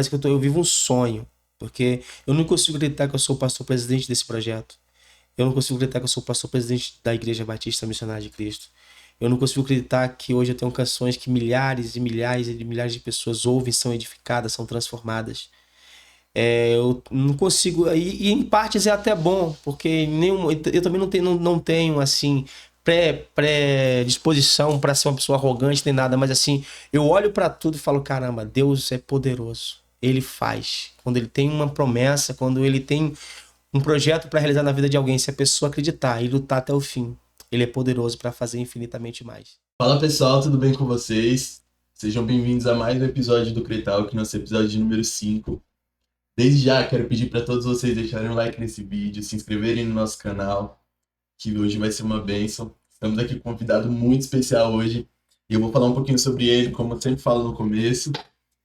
parece que eu vivo um sonho, porque eu não consigo acreditar que eu sou o pastor presidente desse projeto. Eu não consigo acreditar que eu sou o pastor presidente da Igreja Batista Missionária de Cristo. Eu não consigo acreditar que hoje eu tenho canções que milhares e milhares e milhares de pessoas ouvem, são edificadas, são transformadas. Eu não consigo, e em partes é até bom, porque eu também não tenho assim predisposição para ser uma pessoa arrogante nem nada, mas assim, eu olho para tudo e falo, caramba, Deus é poderoso. Ele faz. Quando ele tem uma promessa, quando ele tem um projeto para realizar na vida de alguém, se a pessoa acreditar e lutar até o fim, ele é poderoso para fazer infinitamente mais. Fala pessoal, tudo bem com vocês? Sejam bem-vindos a mais um episódio do Cretalk, nosso episódio número 5. Desde já quero pedir para todos vocês deixarem um like nesse vídeo, se inscreverem no nosso canal, que hoje vai ser uma bênção. Estamos aqui com um convidado muito especial hoje e eu vou falar um pouquinho sobre ele, como eu sempre falo no começo,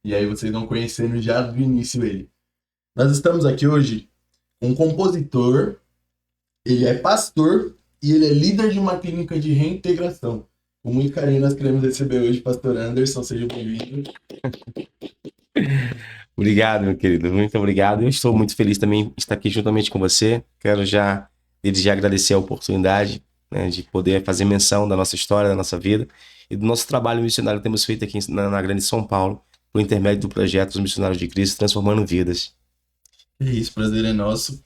e aí vocês vão conhecendo já do início ele. Nós estamos aqui hoje com um compositor, ele é pastor e ele é líder de uma clínica de reintegração. Com muito carinho nós queremos receber hoje o pastor Anderson, seja bem-vindo. Obrigado, meu querido, muito obrigado. Eu estou muito feliz também de estar aqui juntamente com você. Quero já, desde já agradecer a oportunidade, né, de poder fazer menção da nossa história, da nossa vida e do nosso trabalho missionário que temos feito aqui na Grande São Paulo, por intermédio do projeto dos Missionários de Cristo, transformando vidas. É isso, prazer é nosso.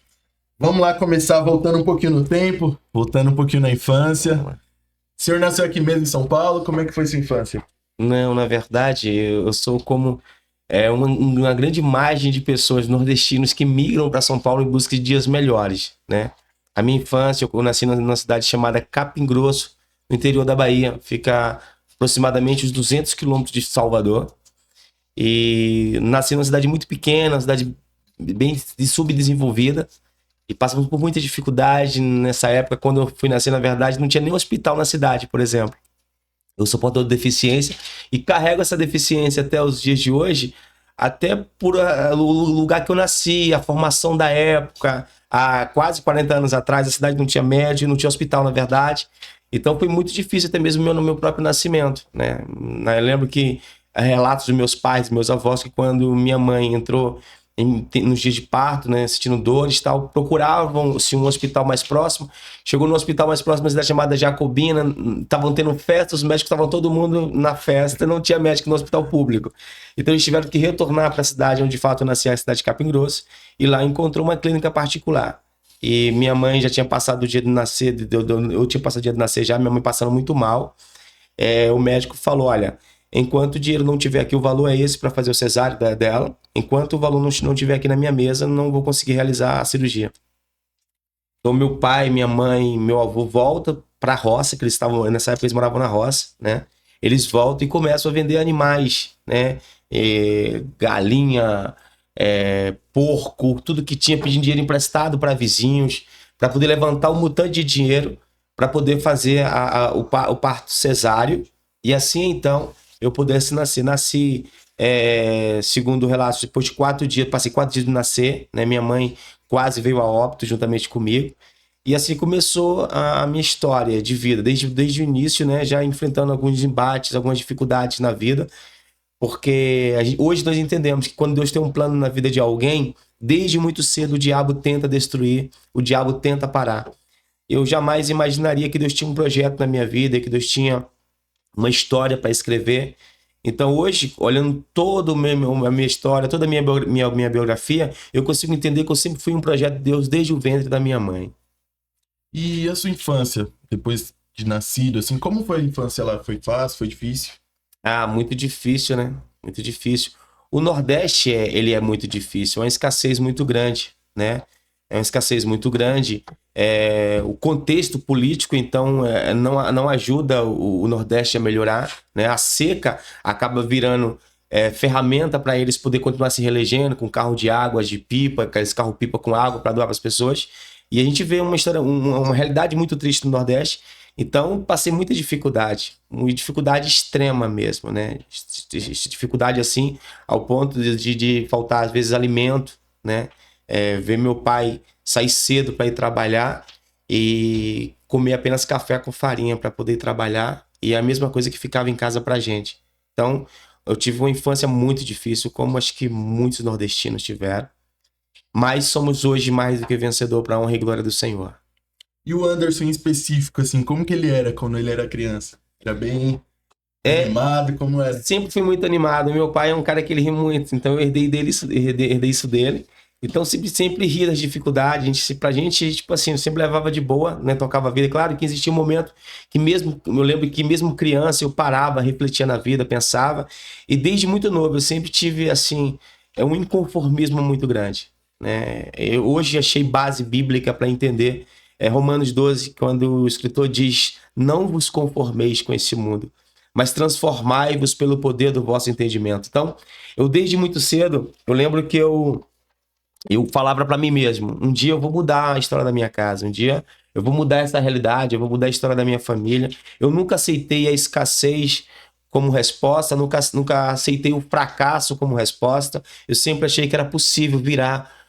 Vamos lá começar voltando um pouquinho no tempo, voltando um pouquinho na infância. O senhor nasceu aqui mesmo em São Paulo, como é que foi sua infância? Não, na verdade, eu sou como uma grande margem de pessoas nordestinos que migram para São Paulo em busca de dias melhores, né? A minha infância, eu nasci numa cidade chamada Capim Grosso, no interior da Bahia. Fica aproximadamente uns 200 quilômetros de Salvador. E nasci numa cidade muito pequena, uma cidade bem subdesenvolvida. E passamos por muita dificuldade nessa época. Quando eu fui nascer, na verdade, não tinha nem hospital na cidade, por exemplo. Eu sou portador de deficiência e carrego essa deficiência até os dias de hoje, até por o lugar que eu nasci, a formação da época. Há quase 40 anos atrás, a cidade não tinha médico, não tinha hospital, na verdade. Então foi muito difícil até mesmo no meu próprio nascimento, né? Eu lembro que relatos dos meus pais, dos meus avós, que quando minha mãe entrou nos dias de parto, né, sentindo dores e tal, procuravam-se um hospital mais próximo. Chegou no hospital mais próximo, uma cidade chamada Jacobina, estavam tendo festa, os médicos estavam todo mundo na festa, não tinha médico no hospital público. Então eles tiveram que retornar para a cidade onde de fato eu nasci, a cidade de Capim Grosso, e lá encontrou uma clínica particular. E minha mãe já tinha passado o dia de nascer, eu tinha passado o dia de nascer já, minha mãe passando muito mal. O médico falou, olha, enquanto o dinheiro não tiver aqui, o valor é esse para fazer o cesárea dela. Enquanto o valor não tiver aqui na minha mesa, não vou conseguir realizar a cirurgia. Então, meu pai, minha mãe, meu avô voltam para a roça, que eles estavam, nessa época eles moravam na roça, né? Eles voltam e começam a vender animais, né? Galinha, porco, tudo que tinha, pedindo dinheiro emprestado para vizinhos, para poder levantar um montante de dinheiro, para poder fazer o parto cesáreo. E assim, então, eu pudesse nascer. Nasci, segundo o relato, depois de 4 dias, passei 4 dias de nascer, né? Minha mãe quase veio a óbito juntamente comigo. E assim começou a minha história de vida, desde o início, né? Já enfrentando alguns embates, algumas dificuldades na vida. Porque hoje nós entendemos que quando Deus tem um plano na vida de alguém, desde muito cedo o diabo tenta destruir, o diabo tenta parar. Eu jamais imaginaria que Deus tinha um projeto na minha vida, que Deus tinha uma história para escrever. Então hoje, olhando toda a minha história, toda a minha biografia, eu consigo entender que eu sempre fui um projeto de Deus desde o ventre da minha mãe. E a sua infância, depois de nascido, assim, como foi a infância lá? Foi fácil, foi difícil? Muito difícil, né? Muito difícil. O Nordeste, ele é muito difícil, é uma escassez muito grande, né? É uma escassez muito grande. O contexto político, então, não ajuda o Nordeste a melhorar, né? A seca acaba virando ferramenta para eles poder continuar se reelegendo com carro de água, de pipa, aqueles carro-pipa com água para doar para as pessoas. E a gente vê uma história, uma realidade muito triste no Nordeste. Então, passei muita dificuldade extrema mesmo, né? Dificuldade assim, ao ponto de faltar, às vezes, alimento, né? Ver meu pai sair cedo para ir trabalhar e comer apenas café com farinha para poder trabalhar, e é a mesma coisa que ficava em casa pra gente. Então, Eu tive uma infância muito difícil, como acho que muitos nordestinos tiveram. Mas somos hoje mais do que vencedor para a honra e glória do Senhor. E o Anderson em específico, assim, como que ele era quando ele era criança? Era bem animado, como era? Sempre fui muito animado. Meu pai é um cara que ele ri muito, então eu herdei isso dele. Então sempre ria das dificuldades. Pra gente, tipo assim, eu sempre levava de boa, né? Tocava a vida. Claro que existia um momento que mesmo, eu lembro que mesmo criança eu parava, refletia na vida, pensava. E desde muito novo eu sempre tive, assim, um inconformismo muito grande, né? Eu hoje achei base bíblica para entender Romanos 12, quando o escritor diz: não vos conformeis com esse mundo, mas transformai-vos pelo poder do vosso entendimento. Então, eu desde muito cedo, eu lembro que eu falava para mim mesmo: um dia eu vou mudar a história da minha casa, um dia eu vou mudar essa realidade, eu vou mudar a história da minha família. Eu nunca aceitei a escassez como resposta, nunca aceitei o fracasso como resposta. Eu sempre achei que era possível virar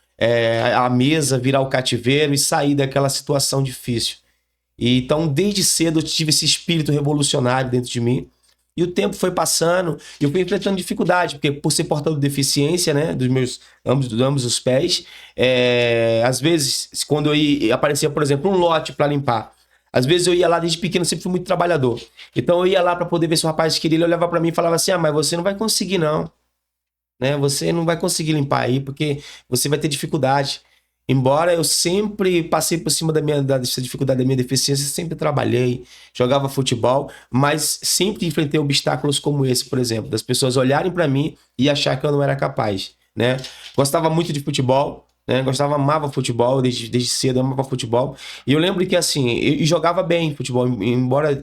a mesa, virar o cativeiro e sair daquela situação difícil. E então, desde cedo, eu tive esse espírito revolucionário dentro de mim. E o tempo foi passando e eu fui enfrentando dificuldade, porque por ser portador de deficiência, né, dos meus ambos os pés, às vezes, quando aparecia, por exemplo, um lote para limpar, às vezes eu ia lá desde pequeno, sempre fui muito trabalhador. Então eu ia lá para poder ver se o rapaz queria, ele olhava para mim e falava assim: ah, mas você não vai conseguir não, né? Você não vai conseguir limpar aí, porque você vai ter dificuldade. Embora eu sempre passei por cima dessa dificuldade da minha deficiência, sempre trabalhei, jogava futebol, mas sempre enfrentei obstáculos como esse, por exemplo, das pessoas olharem para mim e achar que eu não era capaz, né? Gostava muito de futebol, né? Amava futebol, desde cedo eu amava futebol. E eu lembro que, assim, eu jogava bem futebol, embora,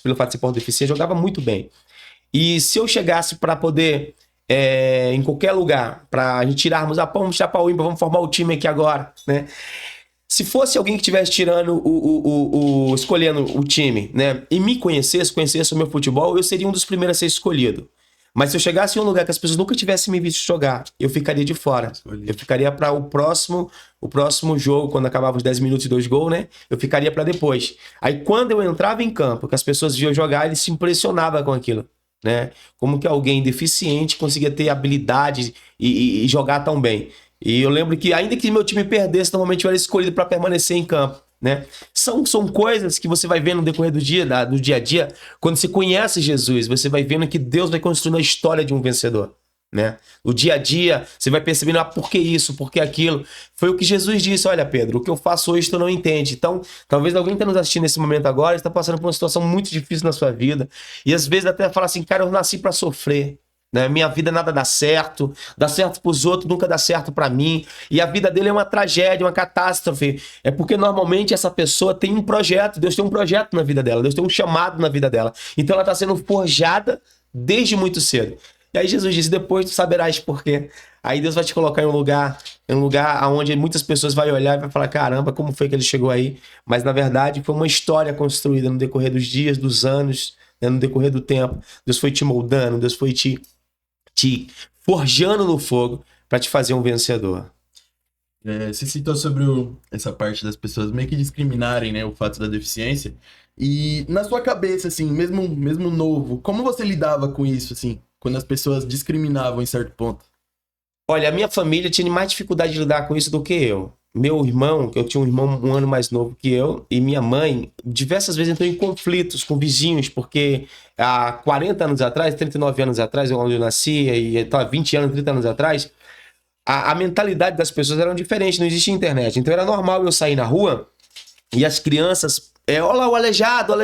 pelo fato de ser portador de deficiência, eu jogava muito bem. E se eu chegasse para poder em qualquer lugar, para a gente tirarmos vamos tirar para o ímpar, vamos formar o time aqui agora, né? Se fosse alguém que estivesse tirando escolhendo o time, né? E me conhecesse o meu futebol, eu seria um dos primeiros a ser escolhido. Mas se eu chegasse em um lugar que as pessoas nunca tivessem me visto jogar, eu ficaria de fora. Eu ficaria para o próximo jogo, quando acabava os 10 minutos e 2 gols, né? Eu ficaria para depois. Aí quando eu entrava em campo, que as pessoas viam jogar, eles se impressionavam com aquilo, né? Como que alguém deficiente conseguia ter habilidade e jogar tão bem. E eu lembro que, ainda que meu time perdesse, normalmente eu era escolhido para permanecer em campo, né? São coisas que você vai vendo no decorrer do dia a dia. Quando você conhece Jesus, você vai vendo que Deus vai construindo a história de um vencedor, né? O dia a dia, você vai percebendo, por que isso, por que aquilo. Foi o que Jesus disse: olha, Pedro, o que eu faço hoje tu não entende. Então, talvez alguém que está nos assistindo nesse momento agora está passando por uma situação muito difícil na sua vida. E às vezes até fala assim: cara, eu nasci para sofrer, né? Minha vida nada dá certo pros outros, nunca dá certo para mim. E a vida dele é uma tragédia, uma catástrofe. É porque normalmente essa pessoa tem um projeto, Deus tem um projeto na vida dela, Deus tem um chamado na vida dela. Então ela está sendo forjada desde muito cedo. E aí Jesus disse: depois tu saberás por quê. Aí Deus vai te colocar em um lugar onde muitas pessoas vão olhar e vai falar: caramba, como foi que ele chegou aí? Mas na verdade foi uma história construída no decorrer dos dias, dos anos, né? No decorrer do tempo. Deus foi te moldando, Deus foi te forjando no fogo para te fazer um vencedor. Você citou sobre essa parte das pessoas meio que discriminarem, né, o fato da deficiência. E na sua cabeça, assim, mesmo novo, como você lidava com isso, assim, quando as pessoas discriminavam em certo ponto? Olha, a minha família tinha mais dificuldade de lidar com isso do que eu. Meu irmão, eu tinha um irmão um ano mais novo que eu, e minha mãe diversas vezes entrou em conflitos com vizinhos, porque há 40 anos atrás, 39 anos atrás, onde eu nasci, e 20 anos, 30 anos atrás, a mentalidade das pessoas era diferente, não existia internet. Então era normal eu sair na rua e as crianças, olha lá o aleijado,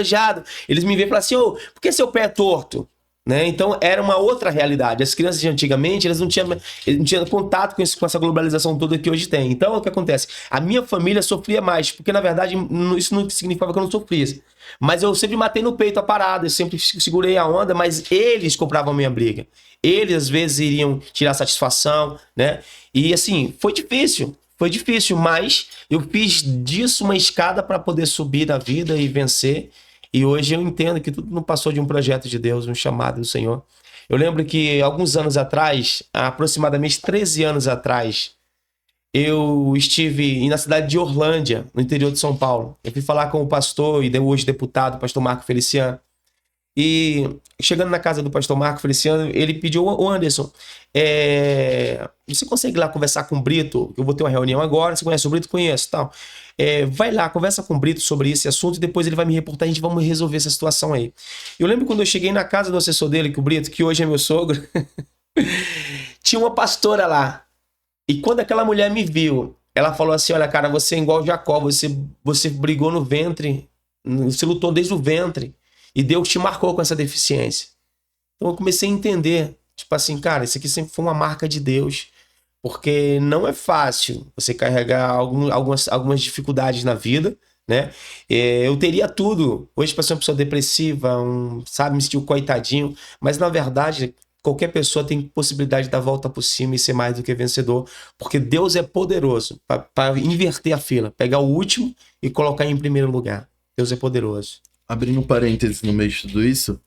eles me veem e falam assim: ô, por que seu pé é torto? Né? Então era uma outra realidade. As crianças de antigamente, elas não tinham contato com essa globalização toda que hoje tem. Então o que acontece? A minha família sofria mais, porque na verdade isso não significava que eu não sofria. Mas eu sempre matei no peito a parada, eu sempre segurei a onda, mas eles compravam a minha briga. Eles às vezes iriam tirar satisfação, né? E assim, foi difícil, mas eu fiz disso uma escada para poder subir na vida e vencer. E hoje eu entendo que tudo não passou de um projeto de Deus, um chamado do Senhor. Eu lembro que alguns anos atrás, aproximadamente 13 anos atrás, eu estive na cidade de Orlândia, no interior de São Paulo. Eu fui falar com o pastor e hoje deputado, pastor Marco Feliciano. E chegando na casa do pastor Marco Feliciano, ele pediu: ô Anderson, você consegue ir lá conversar com o Brito? Eu vou ter uma reunião agora, você conhece o Brito? Conheço, tal. Vai lá, conversa com o Brito sobre esse assunto e depois ele vai me reportar e a gente vai resolver essa situação aí. Eu lembro quando eu cheguei na casa do assessor dele, que o Brito, que hoje é meu sogro, tinha uma pastora lá. E quando aquela mulher me viu, ela falou assim: olha, cara, você é igual Jacó, você brigou no ventre, você lutou desde o ventre. E Deus te marcou com essa deficiência. Então eu comecei a entender, tipo assim, cara, isso aqui sempre foi uma marca de Deus. Porque não é fácil você carregar algumas dificuldades na vida, né? Eu teria tudo. Hoje, para ser uma pessoa depressiva, sabe, me sentir um coitadinho. Mas, na verdade, qualquer pessoa tem possibilidade de dar a volta por cima e ser mais do que vencedor. Porque Deus é poderoso para inverter a fila. Pegar o último e colocar em primeiro lugar. Deus é poderoso. Abrindo um parênteses no meio de tudo isso,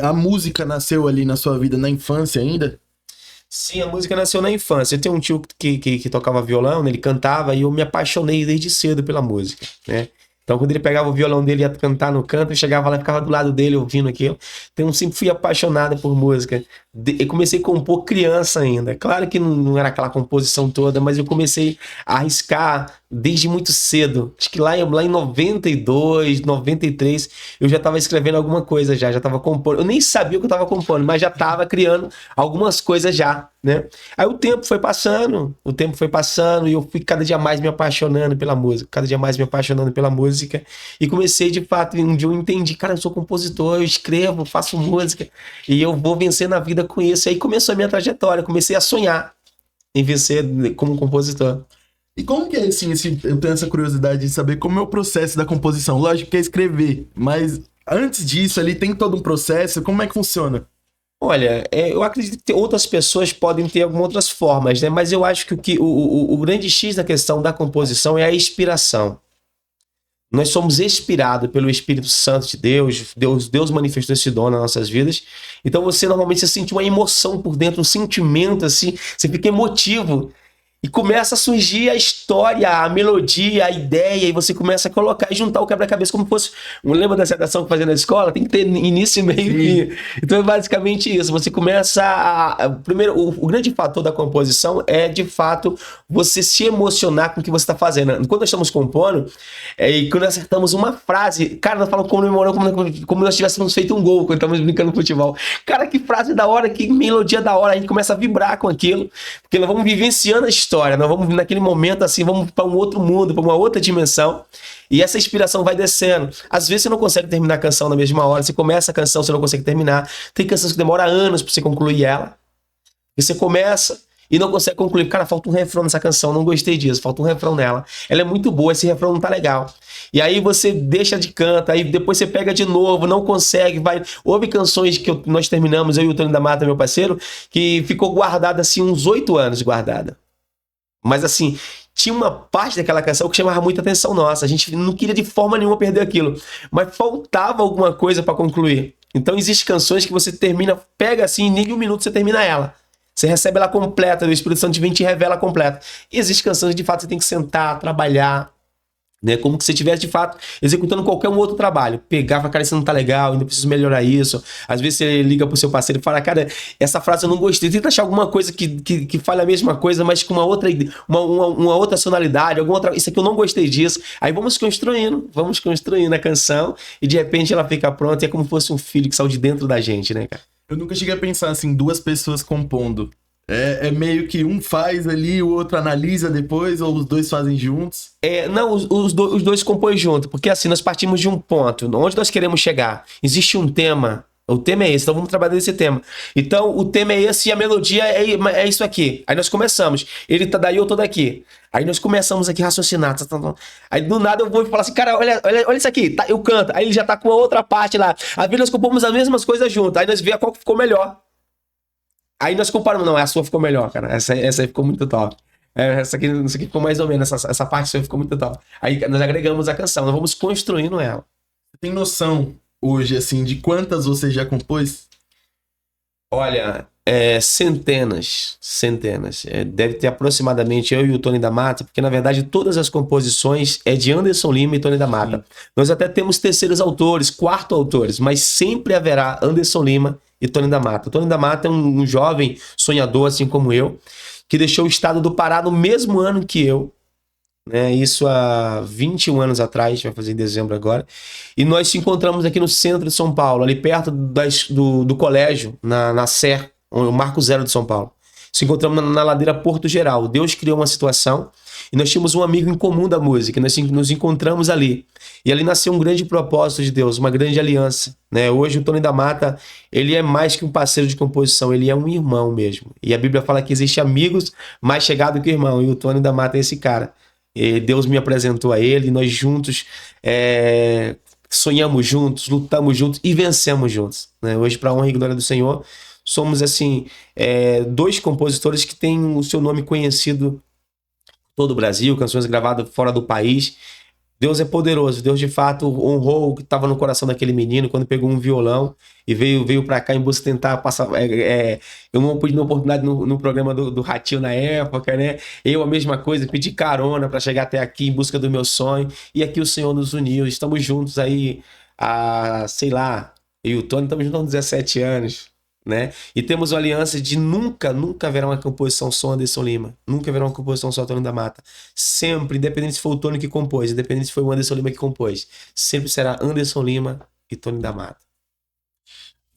a música nasceu ali na sua vida na infância ainda? Sim, a música nasceu na infância. Eu tenho um tio que tocava violão, né? Ele cantava e eu me apaixonei desde cedo pela música, né? Então, quando ele pegava o violão dele e ia cantar no canto, eu chegava lá e ficava do lado dele ouvindo aquilo. Então, eu sempre fui apaixonado por música. Eu comecei a compor criança ainda. Claro que não era aquela composição toda, mas eu comecei a arriscar desde muito cedo. Acho que lá em 92, 93, eu já estava escrevendo alguma coisa já estava compondo. Eu nem sabia o que eu estava compondo, mas já estava criando algumas coisas já, né? Aí o tempo foi passando e eu fui cada dia mais me apaixonando pela música, e comecei de fato, um dia eu entendi, cara, eu sou compositor, eu escrevo, faço música e eu vou vencer na vida com isso. Aí começou a minha trajetória, comecei a sonhar em vencer como compositor. E como que é assim, eu tenho essa curiosidade de saber como é o processo da composição? Lógico que é escrever, mas antes disso ali tem todo um processo, como é que funciona? Olha, eu acredito que outras pessoas podem ter algumas outras formas, né? Mas eu acho que o grande X da questão da composição é a inspiração. Nós somos inspirados pelo Espírito Santo de Deus, Deus manifestou esse dom nas nossas vidas. Então você normalmente sente uma emoção por dentro, um sentimento assim, você fica emotivo. E começa a surgir a história, a melodia, a ideia, e você começa a colocar e juntar o quebra-cabeça como fosse. Lembra da redação que fazia na escola? Tem que ter início, meio e fim. Então é basicamente isso. Você começa primeiro, o grande fator da composição é, de fato, você se emocionar com o que você está fazendo. Quando nós estamos compondo, e quando nós acertamos uma frase, cara, nós falamos como nós tivéssemos feito um gol quando estamos brincando no futebol. Cara, que frase da hora, que melodia da hora. A gente começa a vibrar com aquilo, porque nós vamos vivenciando a história. Nós vamos naquele momento assim, vamos para um outro mundo, para uma outra dimensão, e essa inspiração vai descendo. Às vezes você não consegue terminar a canção na mesma hora, você começa a canção, você não consegue terminar. Tem canções que demoram anos para você concluir ela, e você começa e não consegue concluir. Cara, falta um refrão nessa canção, não gostei disso, falta um refrão nela. Ela é muito boa, esse refrão não tá legal. E aí você deixa de cantar, aí depois você pega de novo, não consegue, vai. Houve canções que nós terminamos, eu e o Tony da Mata, meu parceiro, que ficou guardada assim uns 8 anos guardada. Mas assim, tinha uma parte daquela canção que chamava muita atenção nossa. A gente não queria de forma nenhuma perder aquilo. Mas faltava alguma coisa para concluir. Então existem canções que você termina, pega assim, em 1 minuto você termina ela. Você recebe ela completa, o Espírito Santo vem e te revela completa. E existem canções que de fato você tem que sentar, trabalhar, né? Como que você estivesse de fato executando qualquer um outro trabalho. Pegar e falar, cara, isso não tá legal, ainda preciso melhorar isso. Às vezes você liga pro seu parceiro e fala, cara, essa frase eu não gostei. Tenta achar alguma coisa que fale a mesma coisa, mas com uma outra sonoridade, alguma outra. Isso aqui eu não gostei disso. Aí vamos construindo a canção e de repente ela fica pronta e é como se fosse um filho que saiu de dentro da gente, né, cara? Eu nunca cheguei a pensar assim, 2 pessoas compondo. É meio que um faz ali, o outro analisa depois, ou os 2 fazem juntos? Não, os dois compõem junto, porque assim, nós partimos de um ponto, onde nós queremos chegar. Existe um tema, o tema é esse, então vamos trabalhar nesse tema. Então, o tema é esse e a melodia é isso aqui. Aí nós começamos, ele tá daí, eu tô daqui. Aí nós começamos aqui a raciocinar. Aí do nada eu vou falar assim, cara, olha isso aqui, tá, eu canto. Aí ele já tá com a outra parte lá. Às vezes nós compomos as mesmas coisas junto, aí nós vemos qual ficou melhor. Aí nós comparamos, não, a sua ficou melhor, cara. Essa aí ficou muito top. Essa aqui ficou mais ou menos, essa parte sua ficou muito top. Aí nós agregamos a canção, nós vamos construindo ela. Você tem noção hoje, assim, de quantas você já compôs? Olha, Centenas. Deve ter aproximadamente eu e o Tony da Mata, porque na verdade todas as composições é de Anderson Lima e Tony da Mata. Sim. Nós até temos terceiros autores, quarto autores, mas sempre haverá Anderson Lima e Tony da Mata. O Tony da Mata é um jovem sonhador, assim como eu, que deixou o estado do Pará no mesmo ano que eu, né? Isso há 21 anos atrás, vai fazer em dezembro agora. E nós se encontramos aqui no centro de São Paulo, ali perto do colégio, na Sé, o Marco Zero de São Paulo. Se encontramos na ladeira Porto Geral. Deus criou uma situação e nós tínhamos um amigo em comum da música. Nós nos encontramos ali. E ali nasceu um grande propósito de Deus, uma grande aliança, né? Hoje o Tony da Mata, ele é mais que um parceiro de composição, ele é um irmão mesmo. E a Bíblia fala que existe amigos mais chegados que irmão. E o Tony da Mata é esse cara. E Deus me apresentou a ele, nós juntos sonhamos juntos, lutamos juntos e vencemos juntos, né? Hoje, para a honra e glória do Senhor, somos assim dois compositores que têm o seu nome conhecido em todo o Brasil, canções gravadas fora do país. Deus é poderoso, Deus de fato honrou o que estava no coração daquele menino quando pegou um violão e veio para cá em busca de tentar passar. Eu não pude uma oportunidade no programa do Ratinho na época, né? Eu a mesma coisa, pedi carona para chegar até aqui em busca do meu sonho e aqui o Senhor nos uniu, estamos juntos aí sei lá, eu e o Tony estamos juntos há 17 anos. Né? E temos uma aliança de nunca haverá uma composição só Anderson Lima, nunca haverá uma composição só Tony da Mata, sempre, independente se foi o Tony que compôs, independente se foi o Anderson Lima que compôs, sempre será Anderson Lima e Tony da Mata.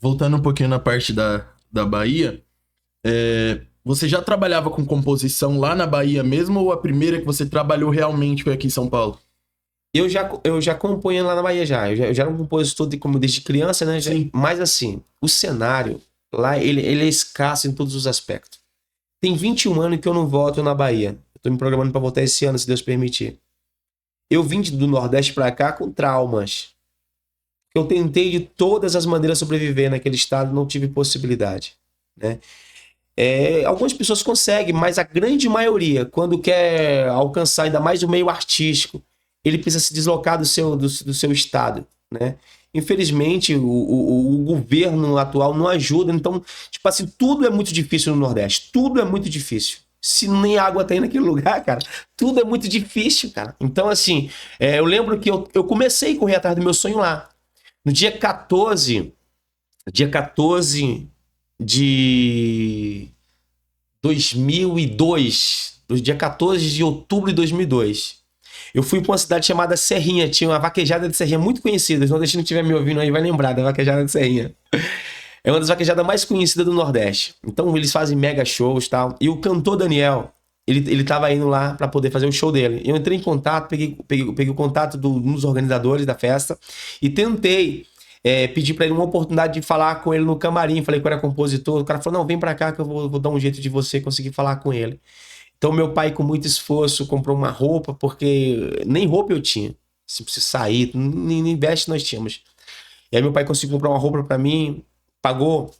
Voltando um pouquinho na parte da Bahia, você já trabalhava com composição lá na Bahia mesmo, ou a primeira que você trabalhou realmente foi aqui em São Paulo? Eu já componho lá na Bahia já. Eu já era um compositor desde criança, né? Mas assim, o cenário lá, ele é escasso em todos os aspectos. Tem 21 anos que eu não volto na Bahia. Eu tô me programando para voltar esse ano, se Deus permitir. Eu vim do Nordeste para cá com traumas. Eu tentei de todas as maneiras sobreviver naquele estado, não tive possibilidade, né? Algumas pessoas conseguem, mas a grande maioria, quando quer alcançar ainda mais o meio artístico, ele precisa se deslocar do seu estado, né? Infelizmente, o governo atual não ajuda. Então, tipo assim, tudo é muito difícil no Nordeste. Tudo é muito difícil. Se nem água tem naquele lugar, cara, tudo é muito difícil, cara. Então, assim, eu lembro que eu comecei a correr atrás do meu sonho lá. No dia 14 de 2002, no dia 14 de outubro de 2002, eu fui para uma cidade chamada Serrinha, tinha uma vaquejada de Serrinha muito conhecida, se não estiver me ouvindo aí vai lembrar da vaquejada de Serrinha. É uma das vaquejadas mais conhecidas do Nordeste. Então eles fazem mega shows e tal. E o cantor Daniel, ele tava indo lá para poder fazer o show dele. Eu entrei em contato, peguei o contato de um dos organizadores da festa e tentei pedir para ele uma oportunidade de falar com ele no camarim. Falei que eu era compositor. O cara falou, não, vem para cá que eu vou dar um jeito de você conseguir falar com ele. Então meu pai, com muito esforço, comprou uma roupa, porque nem roupa eu tinha. Se precisa sair, nem veste nós tínhamos. E aí meu pai conseguiu comprar uma roupa para mim, pagou,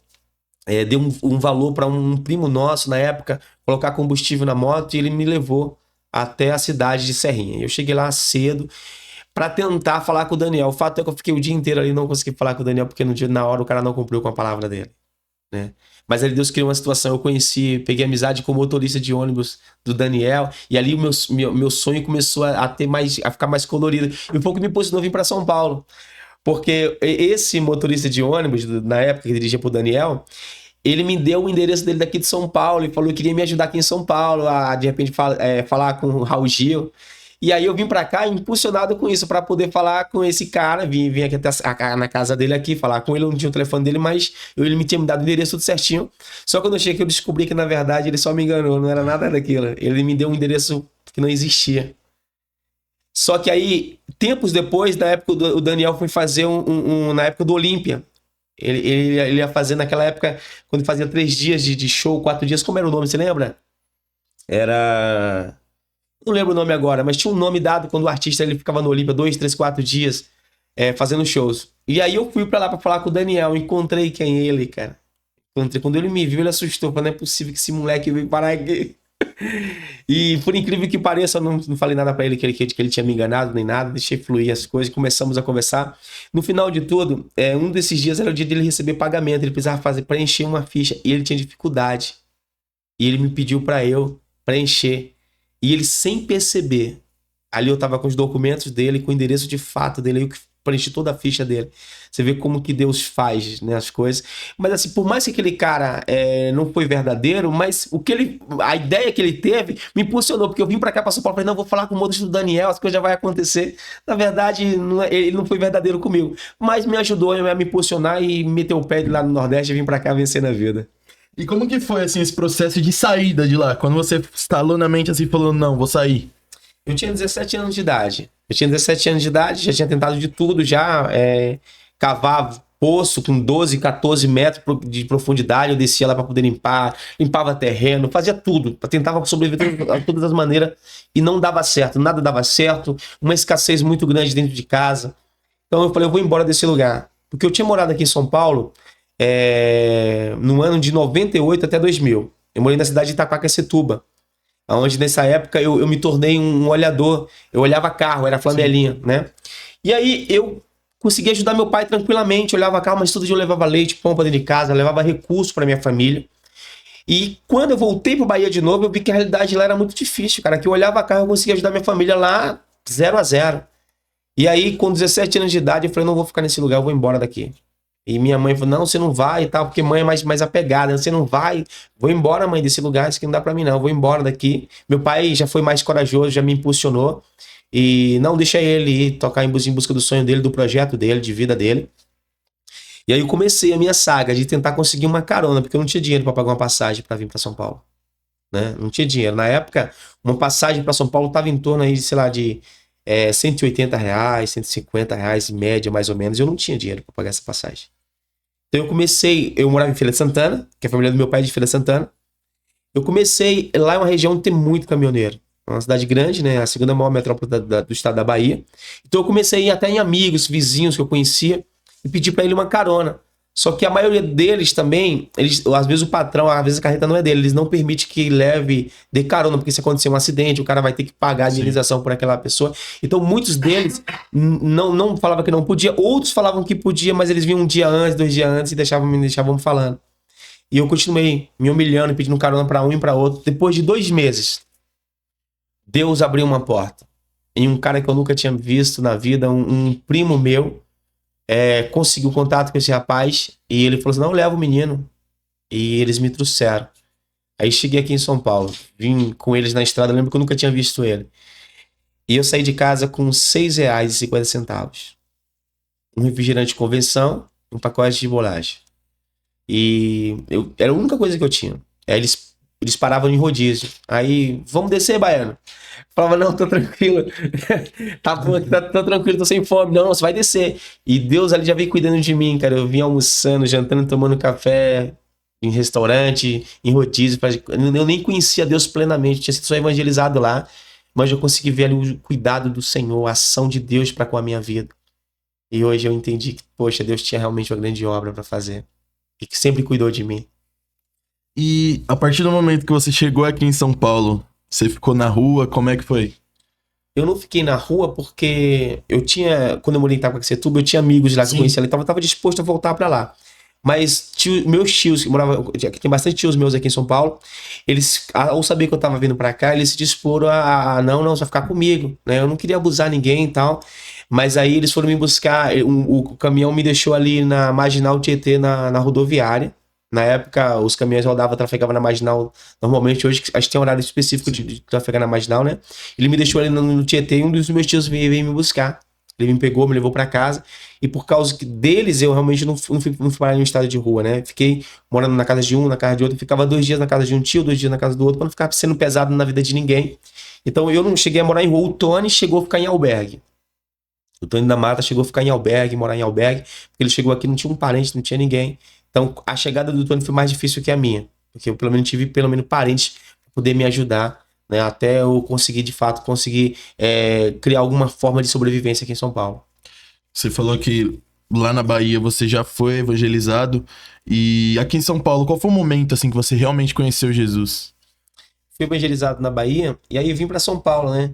deu um valor para um primo nosso na época, colocar combustível na moto, e ele me levou até a cidade de Serrinha. Eu cheguei lá cedo para tentar falar com o Daniel. O fato é que eu fiquei o dia inteiro ali e não consegui falar com o Daniel, porque na hora o cara não cumpriu com a palavra dele, né? Mas ali Deus criou uma situação, eu peguei amizade com o motorista de ônibus do Daniel, e ali o meu sonho começou a ficar mais colorido. E foi o que me posicionou a vir para São Paulo. Porque esse motorista de ônibus, na época que dirigia pro Daniel, ele me deu o endereço dele daqui de São Paulo e falou que queria me ajudar aqui em São Paulo, a de repente falar com o Raul Gil. E aí eu vim pra cá impulsionado com isso, pra poder falar com esse cara. Vim aqui até na casa dele aqui, falar com ele. Eu não tinha o telefone dele, mas ele me tinha me dado o endereço tudo certinho. Só quando eu cheguei, eu descobri que na verdade ele só me enganou, não era nada daquilo. Ele me deu um endereço que não existia. Só que aí, tempos depois, na época, o Daniel foi fazer na época do Olímpia. Ele ia fazer naquela época, quando fazia 3 dias de show, 4 dias. Como era o nome, você lembra? Era... Não lembro o nome agora, mas tinha um nome dado quando o artista ele ficava no Olímpia 2, 3, 4 dias fazendo shows. E aí eu fui pra lá pra falar com o Daniel, encontrei quem ele, cara. Quando ele me viu, ele assustou. Falei, não é possível que esse moleque veio parar aqui. E por incrível que pareça, eu não falei nada pra ele que ele tinha me enganado, nem nada. Deixei fluir as coisas, começamos a conversar. No final de tudo, um desses dias era o dia dele receber pagamento. Ele precisava preencher uma ficha e ele tinha dificuldade. E ele me pediu pra eu preencher. E ele, sem perceber, ali eu tava com os documentos dele, com o endereço de fato dele, eu preenchi toda a ficha dele. Você vê como que Deus faz, né, as coisas. Mas assim, por mais que aquele cara não foi verdadeiro, mas a ideia que ele teve me impulsionou, porque eu vim pra cá, pra São Paulo, falei, não, vou falar com o moço do Daniel, as coisas já vai acontecer. Na verdade, ele não foi verdadeiro comigo, mas me ajudou a me impulsionar e meter o pé lá no Nordeste e vim pra cá vencer na vida. E como que foi, assim, esse processo de saída de lá? Quando você instalou na mente, assim, falou, não, vou sair. Eu tinha 17 anos de idade. Já tinha tentado de tudo, já cavava poço com 12, 14 metros de profundidade, eu descia lá para poder limpava terreno, fazia tudo, tentava sobreviver de todas as maneiras e não dava certo, nada dava certo, uma escassez muito grande dentro de casa. Então eu falei, eu vou embora desse lugar. Porque eu tinha morado aqui em São Paulo no ano de 98 até 2000. Eu morei na cidade de Itaquaquecetuba, onde nessa época eu me tornei um olhador. Eu olhava carro, era flanelinha, né? E aí eu consegui ajudar meu pai tranquilamente, olhava carro, mas todo dia eu levava leite, pão pra dentro de casa, levava recurso pra minha família. E quando eu voltei pro Bahia de novo, eu vi que a realidade lá era muito difícil, cara. Que eu olhava carro, eu conseguia ajudar minha família lá 0-0. E aí, com 17 anos de idade, eu falei, não vou ficar nesse lugar, eu vou embora daqui. E minha mãe falou, não, você não vai e tal, porque mãe é mais apegada, você não vai, vou embora, mãe, desse lugar, isso aqui não dá pra mim não, eu vou embora daqui. Meu pai já foi mais corajoso, já me impulsionou, e não deixa ele ir tocar em busca do sonho dele, do projeto dele, de vida dele. E aí eu comecei a minha saga de tentar conseguir uma carona, porque eu não tinha dinheiro pra pagar uma passagem pra vir pra São Paulo, né? Não tinha dinheiro. Na época, uma passagem pra São Paulo tava em torno aí, sei lá, de R$180, R$150 em média, mais ou menos. Eu não tinha dinheiro pra pagar essa passagem. Então eu morava em Feira de Santana, que a família do meu pai é de Feira de Santana. Eu comecei, lá é uma região onde tem muito caminhoneiro. É uma cidade grande, né? A segunda maior metrópole do estado da Bahia. Então eu comecei a ir até em amigos, vizinhos que eu conhecia, e pedi pra ele uma carona. Só que a maioria deles também, às vezes o patrão, às vezes a carreta não é dele, eles não permitem que leve de carona, porque se acontecer um acidente, o cara vai ter que pagar a indenização por aquela pessoa. Então muitos deles não falavam que não podia, outros falavam que podia, mas eles vinham um dia antes, 2 dias antes e me deixavam falando. E eu continuei me humilhando, pedindo carona para um e para outro. Depois de 2 meses, Deus abriu uma porta. E um cara que eu nunca tinha visto na vida, um primo meu, conseguiu contato com esse rapaz e ele falou assim, não, leva o menino. E eles me trouxeram. Aí cheguei aqui em São Paulo, vim com eles na estrada, lembro que eu nunca tinha visto ele. E eu saí de casa com R$6,50. Um refrigerante de convenção, um pacote de bolacha. E era a única coisa que eu tinha. Aí eles paravam em rodízio. Aí, vamos descer, baiano? Falava, não, tô tranquilo. Tá bom aqui, tô tranquilo, tô sem fome. Não, você vai descer. E Deus ali já veio cuidando de mim, cara. Eu vim almoçando, jantando, tomando café em restaurante, em rodízio. Eu nem conhecia Deus plenamente, tinha sido só evangelizado lá. Mas eu consegui ver ali o cuidado do Senhor, a ação de Deus para com a minha vida. E hoje eu entendi que, poxa, Deus tinha realmente uma grande obra para fazer. E que sempre cuidou de mim. E a partir do momento que você chegou aqui em São Paulo, você ficou na rua, como é que foi? Eu não fiquei na rua porque quando eu morei em Itaquaquecetuba, eu tinha amigos lá que eu conhecia, eu tava disposto a voltar para lá. Mas meus tios, que moravam, tem bastante tios meus aqui em São Paulo, eles, ao saber que eu tava vindo para cá, eles se disporam não, você vai ficar comigo, né? Eu não queria abusar ninguém e tal. Mas aí eles foram me buscar, o caminhão me deixou ali na Marginal Tietê, na rodoviária. Na época, os caminhões trafegavam na Marginal. Normalmente, hoje, acho que tem um horário específico de trafegar na Marginal, né? Ele me deixou ali no Tietê e um dos meus tios veio me buscar. Ele me pegou, me levou pra casa. E por causa deles, eu realmente não fui parar em um estado de rua, né? Fiquei morando na casa de um, na casa de outro. Ficava 2 dias na casa de um tio, 2 dias na casa do outro, pra não ficar sendo pesado na vida de ninguém. Então, eu não cheguei a morar em rua. O Tony chegou a ficar em albergue. O Tony da Mata chegou a ficar em albergue, morar em albergue. Porque ele chegou aqui, não tinha um parente, não tinha ninguém. Então, a chegada do Tony foi mais difícil que a minha. Porque eu, pelo menos, tive parentes para poder me ajudar, né? Até eu conseguir, de fato, criar alguma forma de sobrevivência aqui em São Paulo. Você falou que lá na Bahia você já foi evangelizado. E aqui em São Paulo, qual foi o momento assim que você realmente conheceu Jesus? fui evangelizado na Bahia, e aí vim para São Paulo, né?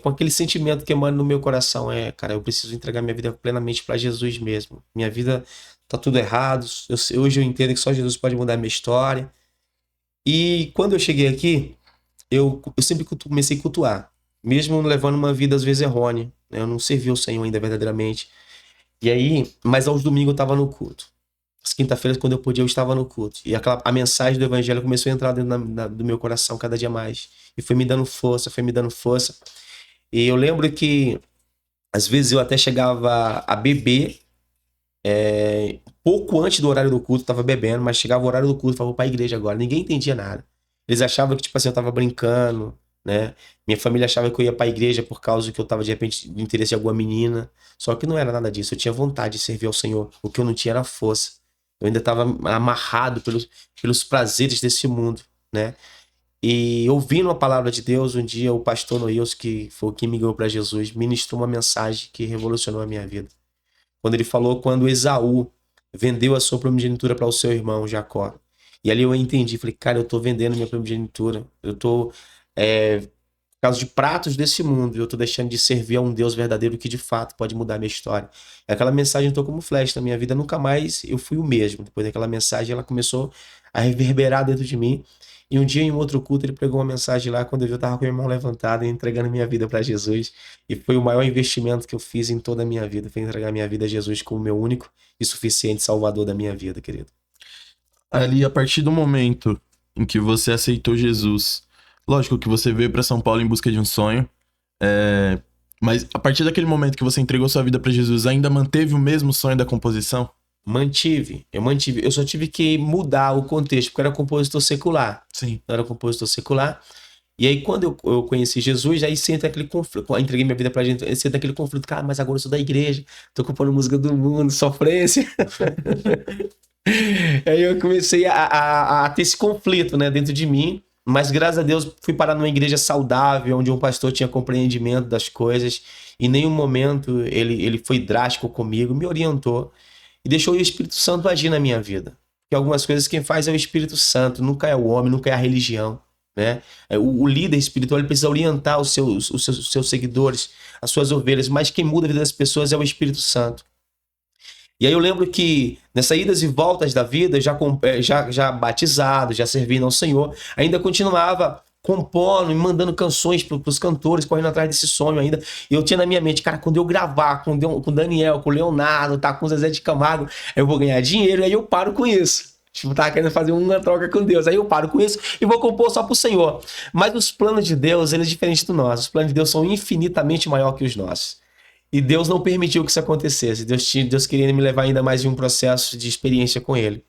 Com aquele sentimento que emana no meu coração, cara, eu preciso entregar minha vida plenamente para Jesus mesmo. Minha vida tá tudo errado, hoje eu entendo que só Jesus pode mudar a minha história. E quando eu cheguei aqui, eu sempre comecei a cultuar, mesmo levando uma vida às vezes errônea, né? Eu não servi o Senhor ainda verdadeiramente. E aí, mas aos domingos eu estava no culto. As quinta-feiras, quando eu podia, eu estava no culto. E a mensagem do evangelho começou a entrar dentro do meu coração cada dia mais. E foi me dando força, foi me dando força. E eu lembro que, às vezes, eu até chegava a beber, pouco antes do horário do culto, eu tava bebendo, mas chegava o horário do culto, eu falava, vou pra igreja agora. Ninguém entendia nada. Eles achavam que, tipo assim, eu tava brincando, né? Minha família achava que eu ia pra igreja por causa que eu tava, de repente, de interesse em alguma menina. Só que não era nada disso. Eu tinha vontade de servir ao Senhor. O que eu não tinha era força. Eu ainda estava amarrado pelos prazeres desse mundo, né? E ouvindo a palavra de Deus, um dia o pastor Noils, que foi quem me guiou para Jesus, ministrou uma mensagem que revolucionou a minha vida. Quando ele falou quando Esaú vendeu a sua primogenitura para o seu irmão Jacó. E ali eu entendi, falei, cara, eu tô vendendo minha primogenitura. Eu tô, por causa de pratos desse mundo, eu tô deixando de servir a um Deus verdadeiro que de fato pode mudar a minha história. E aquela mensagem entrou como flecha na minha vida, nunca mais eu fui o mesmo. Depois daquela mensagem, ela começou a reverberar dentro de mim. E um dia, em um outro culto, ele pregou uma mensagem lá, quando eu vi, eu tava com o irmão levantado e entregando minha vida para Jesus. E foi o maior investimento que eu fiz em toda a minha vida, foi entregar minha vida a Jesus como meu único e suficiente salvador da minha vida, querido. Ali, a partir do momento em que você aceitou Jesus, lógico que você veio para São Paulo em busca de um sonho, mas a partir daquele momento que você entregou sua vida para Jesus, ainda manteve o mesmo sonho da composição? Eu mantive. Eu só tive que mudar o contexto, porque eu era compositor secular. Sim. Eu era compositor secular. E aí, quando eu conheci Jesus, aí senta aquele conflito. Eu entreguei minha vida pra gente, senta aquele conflito. Cara, mas agora eu sou da igreja, tô compondo música do mundo, sofrência. Aí eu comecei a ter esse conflito, né, dentro de mim. Mas graças a Deus fui parar numa igreja saudável, onde um pastor tinha compreendimento das coisas. Em nenhum momento ele foi drástico comigo, me orientou e deixou o Espírito Santo agir na minha vida. Porque algumas coisas quem faz é o Espírito Santo, nunca é o homem, nunca é a religião, né? O líder espiritual ele precisa orientar os seus seguidores, as suas ovelhas, mas quem muda a vida das pessoas é o Espírito Santo. E aí eu lembro que nessas idas e voltas da vida, já batizado, já servindo ao Senhor, ainda continuava compondo e mandando canções para os cantores, correndo atrás desse sonho ainda. E eu tinha na minha mente, cara, quando eu gravar com o Daniel, com o Leonardo, tá, com o Zezé de Camargo, eu vou ganhar dinheiro, e aí eu paro com isso. Tipo, tava querendo fazer uma troca com Deus. Aí eu paro com isso e vou compor só pro Senhor. Mas os planos de Deus, eles são diferentes do nosso. Os planos de Deus são infinitamente maiores que os nossos. E Deus não permitiu que isso acontecesse. Deus queria me levar ainda mais em um processo de experiência com Ele.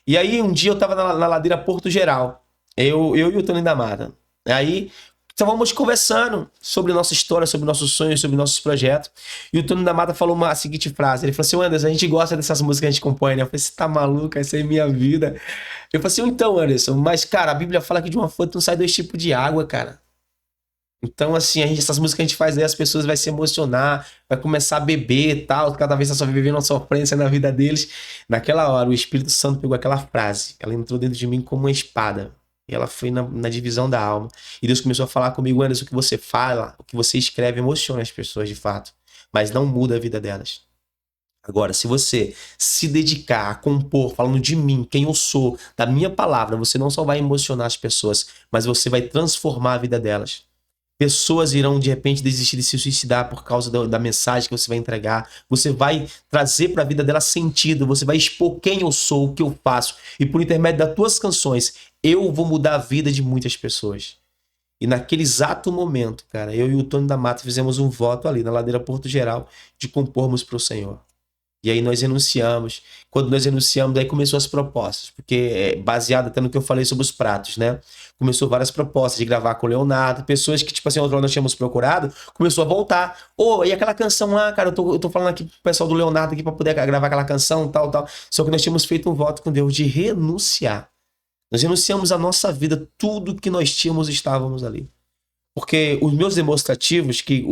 E aí, um dia eu estava na ladeira Porto Geral. Eu e o Tony da Mata. Aí, estávamos conversando sobre nossa história, sobre nossos sonhos, sobre nossos projetos. E o Tony da Mata falou a seguinte frase. Ele falou assim, Anderson, a gente gosta dessas músicas que a gente compõe, né? Eu falei, você tá maluco? Essa é minha vida. Eu falei assim, então, Anderson, mas, cara, a Bíblia fala que de uma fonte não sai 2 tipos de água, cara. Então, assim, essas músicas que a gente faz aí, as pessoas vão se emocionar, vai começar a beber e tal, cada vez só vivendo uma sofrência na vida deles. Naquela hora, o Espírito Santo pegou aquela frase, ela entrou dentro de mim como uma espada. E ela foi na divisão da alma. E Deus começou a falar comigo, Anderson, o que você fala, o que você escreve emociona as pessoas de fato, mas não muda a vida delas. Agora, se você se dedicar a compor, falando de mim, quem eu sou, da minha palavra, você não só vai emocionar as pessoas, mas você vai transformar a vida delas. Pessoas irão, de repente, desistir de se suicidar por causa da mensagem que você vai entregar. Você vai trazer para a vida dela sentido. Você vai expor quem eu sou, o que eu faço. E por intermédio das tuas canções, eu vou mudar a vida de muitas pessoas. E naquele exato momento, cara, eu e o Tony da Mata fizemos um voto ali na ladeira Porto Geral de compormos para o Senhor. E aí nós renunciamos. Quando nós renunciamos, aí começou as propostas. Porque baseado até no que eu falei sobre os pratos, né? Começou várias propostas de gravar com o Leonardo. Pessoas que, tipo assim, outra hora nós tínhamos procurado, começou a voltar. E aquela canção lá, cara, eu tô falando aqui pro pessoal do Leonardo aqui pra poder gravar aquela canção, tal. Só que nós tínhamos feito um voto com Deus de renunciar. Nós renunciamos a nossa vida, tudo que nós tínhamos estávamos ali. Porque os meus demonstrativos, que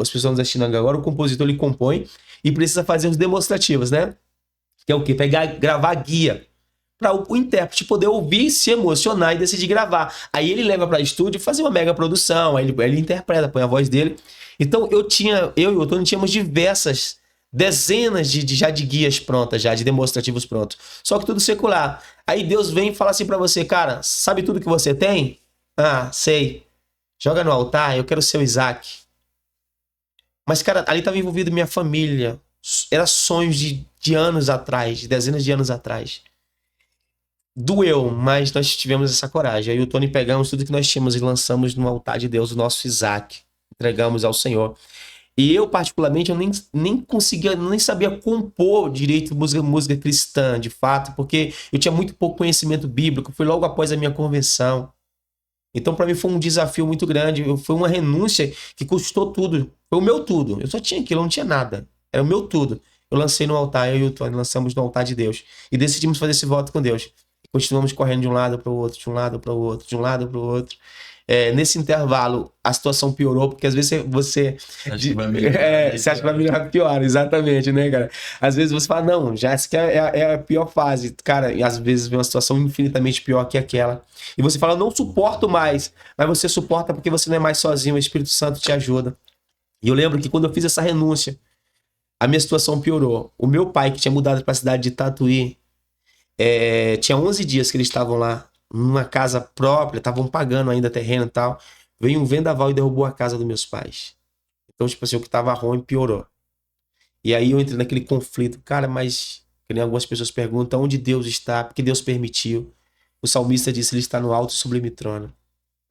as pessoas nos assistindo agora, o compositor ele compõe e precisa fazer os demonstrativos, né? Que é o quê? Gravar guia. para o intérprete poder ouvir, se emocionar e decidir gravar. Aí ele leva para estúdio e fazer uma mega produção, aí ele interpreta, põe a voz dele. Então eu e o Tony tínhamos diversas, dezenas de guias prontas, já de demonstrativos prontos. Só que tudo secular. Aí Deus vem e fala assim para você, cara, sabe tudo que você tem? Ah, sei. Joga no altar, eu quero ser o Isaac. Mas, cara, ali estava envolvido minha família. Era sonhos de anos atrás, de dezenas de anos atrás. Doeu, mas nós tivemos essa coragem. Aí o Tony pegamos tudo que nós tínhamos e lançamos no altar de Deus o nosso Isaac. Entregamos ao Senhor. E eu, particularmente, eu nem conseguia, nem sabia compor direito música cristã, de fato, porque eu tinha muito pouco conhecimento bíblico. Foi logo após a minha conversão. Então, para mim, foi um desafio muito grande. Foi uma renúncia que custou tudo. Foi o meu tudo. Eu só tinha aquilo, eu não tinha nada. Era o meu tudo. Eu lancei no altar, eu e o Tony lançamos no altar de Deus. E decidimos fazer esse voto com Deus. Continuamos correndo de um lado para o outro, de um lado para o outro, de um lado para o outro. Nesse intervalo, a situação piorou, porque às vezes você acha que vai melhorar, você acha que vai melhorar pior, exatamente, né, cara? Às vezes você fala, não, já essa aqui é a pior fase. Cara, e às vezes vem uma situação infinitamente pior que aquela. E você fala, não suporto mais. Mas você suporta porque você não é mais sozinho, o Espírito Santo te ajuda. E eu lembro que quando eu fiz essa renúncia, a minha situação piorou. O meu pai, que tinha mudado para a cidade de Tatuí, tinha 11 dias que eles estavam lá, numa casa própria, estavam pagando ainda terreno e tal. Veio um vendaval e derrubou a casa dos meus pais. Então, tipo assim, o que tava ruim piorou. E aí eu entrei naquele conflito. Cara, mas, que nem algumas pessoas perguntam, onde Deus está? Porque Deus permitiu. O salmista disse, ele está no alto e sublime trono.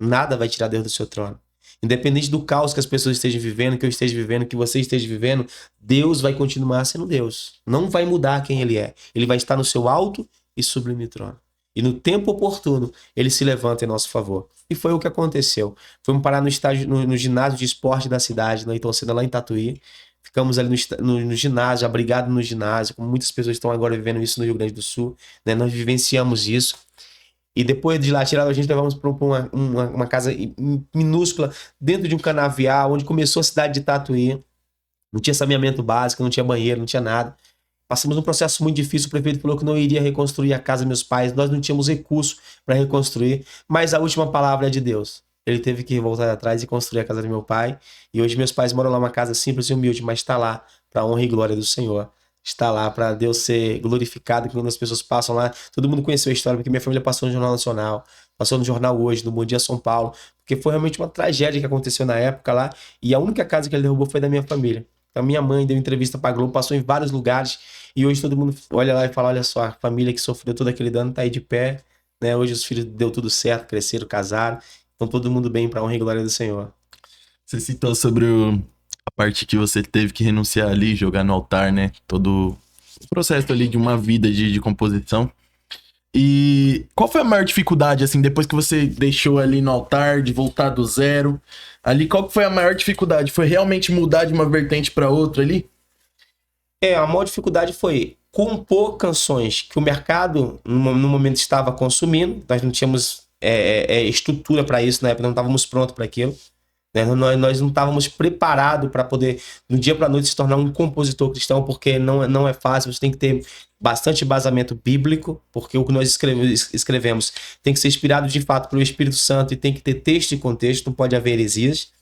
Nada vai tirar Deus do seu trono. Independente do caos que as pessoas estejam vivendo, que eu esteja vivendo, que você esteja vivendo, Deus vai continuar sendo Deus. Não vai mudar quem ele é. Ele vai estar no seu alto e sublime trono. E no tempo oportuno, ele se levanta em nosso favor. E foi o que aconteceu. Fomos parar no ginásio de esporte da cidade, na Itocena, lá em Tatuí. Ficamos ali no ginásio, abrigados no ginásio, como muitas pessoas estão agora vivendo isso no Rio Grande do Sul. Né? Nós vivenciamos isso. E depois de lá tiraram a gente, levamos para uma casa minúscula, dentro de um canavial, onde começou a cidade de Tatuí. Não tinha saneamento básico, não tinha banheiro, não tinha nada. Passamos um processo muito difícil, o prefeito falou que não iria reconstruir a casa dos meus pais, nós não tínhamos recurso para reconstruir, mas a última palavra é de Deus. Ele teve que voltar atrás e construir a casa do meu pai, e hoje meus pais moram lá numa casa simples e humilde, mas está lá para a honra e glória do Senhor. Está lá para Deus ser glorificado, que quando as pessoas passam lá, todo mundo conheceu a história, porque minha família passou no Jornal Nacional, passou no Jornal Hoje, no Bom Dia São Paulo, porque foi realmente uma tragédia que aconteceu na época lá, e a única casa que ele derrubou foi da minha família. Então, minha mãe deu entrevista para a Globo, passou em vários lugares, e hoje todo mundo olha lá e fala, olha só, a família que sofreu todo aquele dano tá aí de pé, né? Hoje os filhos deu tudo certo, cresceram, casaram, então todo mundo bem para a honra e glória do Senhor. Você citou sobre a parte que você teve que renunciar ali, jogar no altar, né? Todo o processo ali de uma vida de composição. E qual foi a maior dificuldade, assim, depois que você deixou ali no altar, de voltar do zero? Ali, qual que foi a maior dificuldade? Foi realmente mudar de uma vertente para outra ali? A maior dificuldade foi compor canções que o mercado no momento estava consumindo. Nós não tínhamos estrutura para isso na época, não estávamos prontos para aquilo. Né? Nós não estávamos preparados para poder, do dia para a noite, se tornar um compositor cristão, porque não é fácil, você tem que ter bastante embasamento bíblico, porque o que nós escrevemos tem que ser inspirado de fato pelo Espírito Santo e tem que ter texto e contexto, não pode haver heresias.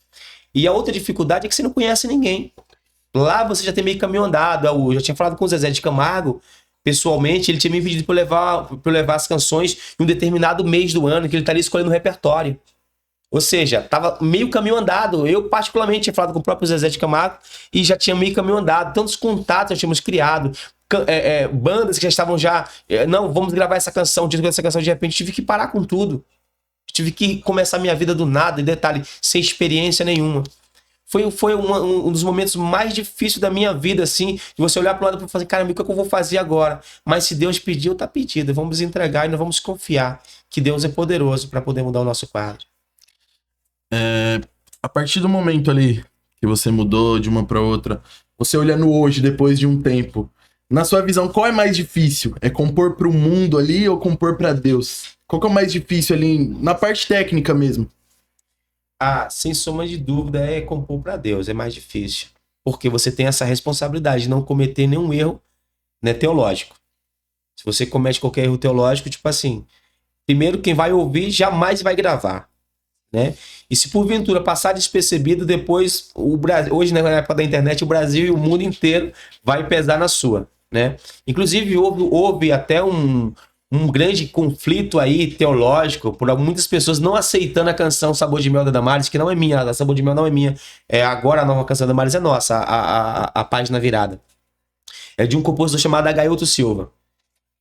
E a outra dificuldade é que você não conhece ninguém. Lá você já tem meio caminho andado. Eu já tinha falado com o Zezé de Camargo, pessoalmente, ele tinha me pedido para eu levar as canções em um determinado mês do ano, que ele estaria escolhendo o repertório. Ou seja, tava meio caminho andado. Eu, particularmente, tinha falado com o próprio Zezé de Camargo e já tinha meio caminho andado. Tantos contatos já tínhamos criado, bandas que já estavam não, vamos gravar essa canção, de repente tive que parar com tudo. Tive que começar minha vida do nada, e detalhe, sem experiência nenhuma. Foi um dos momentos mais difíceis da minha vida, assim, de você olhar para o lado e falar, caramba, o que eu vou fazer agora? Mas se Deus pediu, tá pedido. Vamos entregar e nós vamos confiar que Deus é poderoso para poder mudar o nosso quadro. A partir do momento ali que você mudou de uma para outra, você olhando hoje, depois de um tempo, na sua visão, qual é mais difícil? É compor para o mundo ali ou compor para Deus? Qual que é o mais difícil ali, na parte técnica mesmo? Sem sombra de dúvida, é compor para Deus, é mais difícil. Porque você tem essa responsabilidade de não cometer nenhum erro, né, teológico. Se você comete qualquer erro teológico, tipo assim, primeiro quem vai ouvir jamais vai gravar, né? E se porventura passar despercebido, depois o Brasil, hoje na época da internet, o Brasil e o mundo inteiro vai pesar na sua, né? Inclusive houve até um grande conflito aí teológico por muitas pessoas não aceitando a canção Sabor de Mel da Damares, que não é minha, a Sabor de Mel não é minha. Agora a nova canção da Damares é nossa, a página virada. É de um compositor chamado Agailton Silva.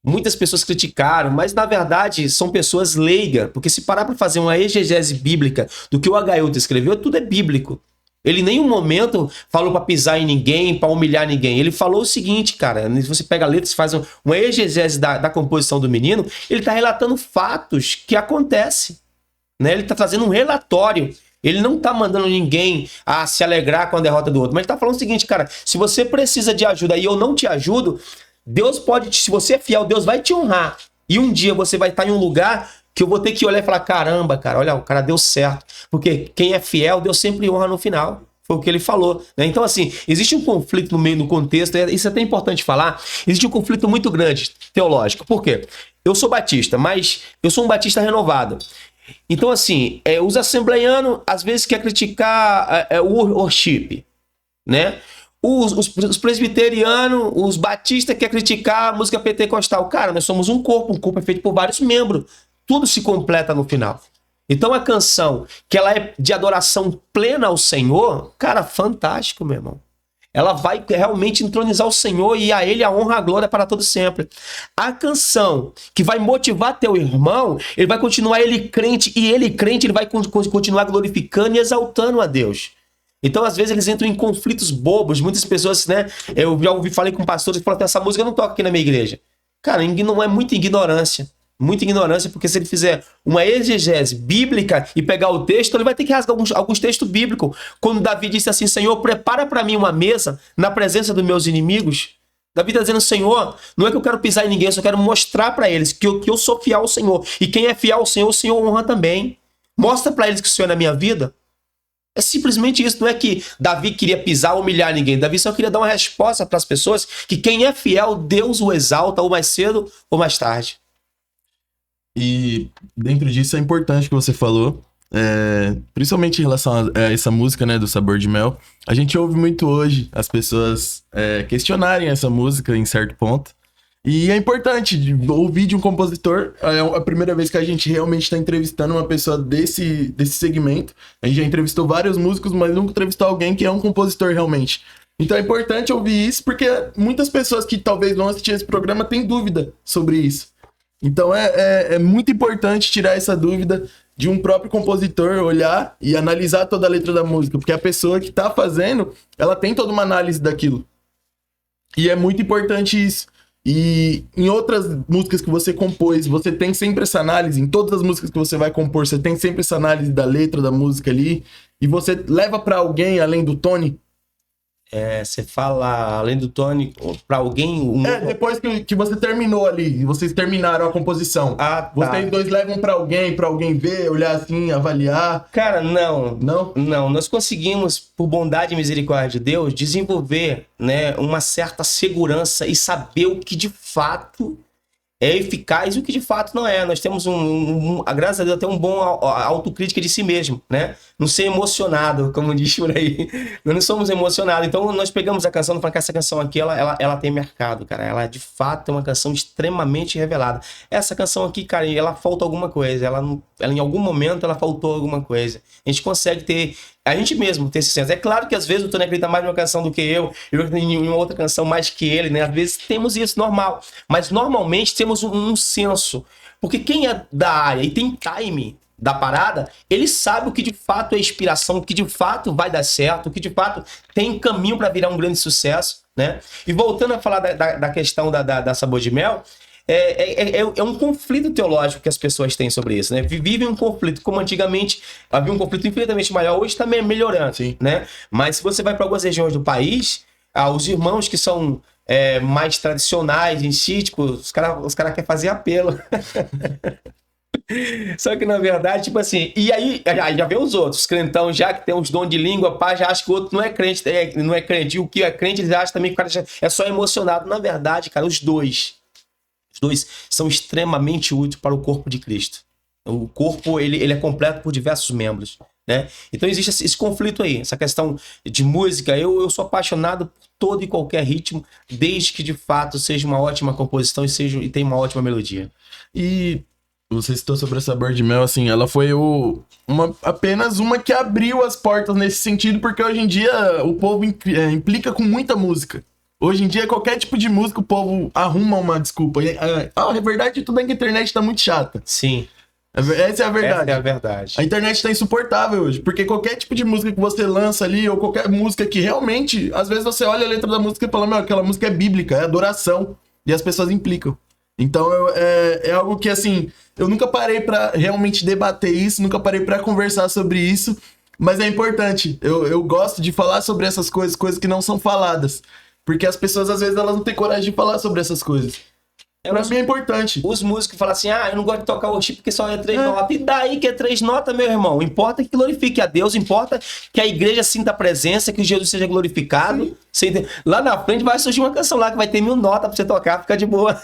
Muitas pessoas criticaram, mas na verdade são pessoas leigas, porque se parar para fazer uma exegese bíblica do que o Agailton escreveu, tudo é bíblico. Ele em nenhum momento falou para pisar em ninguém, para humilhar ninguém. Ele falou o seguinte, cara, se você pega a letra e faz uma exegese da composição do menino, ele está relatando fatos que acontecem, né? Ele está fazendo um relatório. Ele não está mandando ninguém a se alegrar com a derrota do outro, mas ele está falando o seguinte, cara, se você precisa de ajuda e eu não te ajudo, Deus pode, se você é fiel, Deus vai te honrar. E um dia você vai estar em um lugar que eu vou ter que olhar e falar, caramba, cara, olha, o cara deu certo. Porque quem é fiel, Deus sempre honra no final. Foi o que ele falou, né? Então, assim, existe um conflito no meio do contexto, isso é até importante falar, existe um conflito muito grande, teológico. Por quê? Eu sou batista, mas eu sou um batista renovado. Então, assim, os assembleianos, às vezes, quer criticar o worship, né? Os presbiterianos, os batistas querem criticar a música pentecostal. Cara, nós somos um corpo é feito por vários membros. Tudo se completa no final. Então a canção, que ela é de adoração plena ao Senhor, cara, fantástico, meu irmão. Ela vai realmente entronizar o Senhor e a Ele a honra e a glória para todo sempre. A canção que vai motivar teu irmão, ele vai continuar ele crente, e ele crente, ele vai continuar glorificando e exaltando a Deus. Então, às vezes, eles entram em conflitos bobos. Muitas pessoas, né? Eu já falei com pastores que falaram, essa música não toca aqui na minha igreja. Cara, não é muita ignorância. Muita ignorância, porque se ele fizer uma exegese bíblica e pegar o texto, ele vai ter que rasgar alguns textos bíblicos. Quando Davi disse assim, Senhor, prepara para mim uma mesa na presença dos meus inimigos. Davi está dizendo, Senhor, não é que eu quero pisar em ninguém, eu só quero mostrar para eles que eu sou fiel ao Senhor. E quem é fiel ao Senhor, o Senhor honra também. Mostra para eles que o Senhor é na minha vida. É simplesmente isso, não é que Davi queria pisar ou humilhar ninguém. Davi só queria dar uma resposta para as pessoas que quem é fiel, Deus o exalta ou mais cedo ou mais tarde. E dentro disso é importante o que você falou, principalmente em relação a essa música, né, do Sabor de Mel. A gente ouve muito hoje as pessoas questionarem essa música em certo ponto. E é importante ouvir de um compositor. É a primeira vez que a gente realmente está entrevistando uma pessoa desse segmento. A gente já entrevistou vários músicos, mas nunca entrevistou alguém que é um compositor realmente. Então é importante ouvir isso, porque muitas pessoas que talvez vão assistir esse programa têm dúvida sobre isso. Então é muito importante tirar essa dúvida de um próprio compositor, olhar e analisar toda a letra da música, porque a pessoa que está fazendo, ela tem toda uma análise daquilo. E é muito importante isso. E em outras músicas que você compôs, você tem sempre essa análise. Em todas as músicas que você vai compor, você tem sempre essa análise da letra da música ali. E você leva pra alguém além do Tony. Você fala além do Tony pra alguém... Depois que você terminou ali, vocês terminaram a composição. Tá. Vocês dois levam pra alguém ver, olhar assim, avaliar. Cara, não. Não? Não, nós conseguimos, por bondade e misericórdia de Deus, desenvolver, né, uma certa segurança e saber o que de fato é eficaz e o que de fato não é. Nós temos graças a Deus, até um bom autocrítica de si mesmo, né? Não ser emocionado, como diz por aí. Nós não somos emocionados. Então, nós pegamos a canção e falamos que essa canção aqui, ela tem mercado, cara. Ela, de fato, é uma canção extremamente revelada. Essa canção aqui, cara, ela falta alguma coisa. Ela em algum momento, ela faltou alguma coisa. A gente consegue ter... A gente mesmo ter esse senso. É claro que às vezes o Tony acredita mais numa canção do que eu em uma outra canção mais que ele, né? Às vezes temos isso, normal. Mas normalmente temos um senso. Porque quem é da área e tem time da parada, ele sabe o que de fato é inspiração, o que de fato vai dar certo, o que de fato tem caminho para virar um grande sucesso, né? E voltando a falar da questão da Sabor de Mel, é um conflito teológico que as pessoas têm sobre isso, né? Vivem um conflito, como antigamente havia um conflito infinitamente maior, hoje está melhorando, sim, né? Mas se você vai para algumas regiões do país, os irmãos que são mais tradicionais em si, tipo, os cara querem fazer apelo. Só que na verdade, tipo assim, e aí já vem os outros, crentão já que tem os dons de língua, pá, já acha que o outro não é crente, E o que é crente, eles acham também que o cara é só emocionado. Na verdade, cara, os dois Os dois são extremamente úteis para o corpo de Cristo. O corpo, ele é completo por diversos membros, né? Então existe esse conflito aí, essa questão de música. Eu sou apaixonado por todo e qualquer ritmo, desde que de fato seja uma ótima composição e tenha uma ótima melodia. E você citou sobre essa Sabor de Mel, assim, ela foi apenas uma que abriu as portas nesse sentido, porque hoje em dia o povo implica com muita música. Hoje em dia, qualquer tipo de música, o povo arruma uma desculpa. A verdade de tudo é que a internet tá muito chata. Sim. Essa é a verdade. Essa é a verdade. A internet tá insuportável hoje, porque qualquer tipo de música que você lança ali, ou qualquer música que realmente, às vezes você olha a letra da música e fala, meu, aquela música é bíblica, é adoração, e as pessoas implicam. Então é algo que, assim, eu nunca parei pra realmente debater isso, nunca parei pra conversar sobre isso, mas é importante. Eu gosto de falar sobre essas coisas que não são faladas, porque as pessoas, às vezes, elas não têm coragem de falar sobre essas coisas. Pra mim é importante. Os músicos falam assim, eu não gosto de tocar worship porque só é 3 notas. E daí que é 3 notas, meu irmão? Importa que glorifique a Deus, importa que a igreja sinta a presença, que Jesus seja glorificado. Lá na frente vai surgir uma canção lá que vai ter 1000 notas pra você tocar, fica de boa.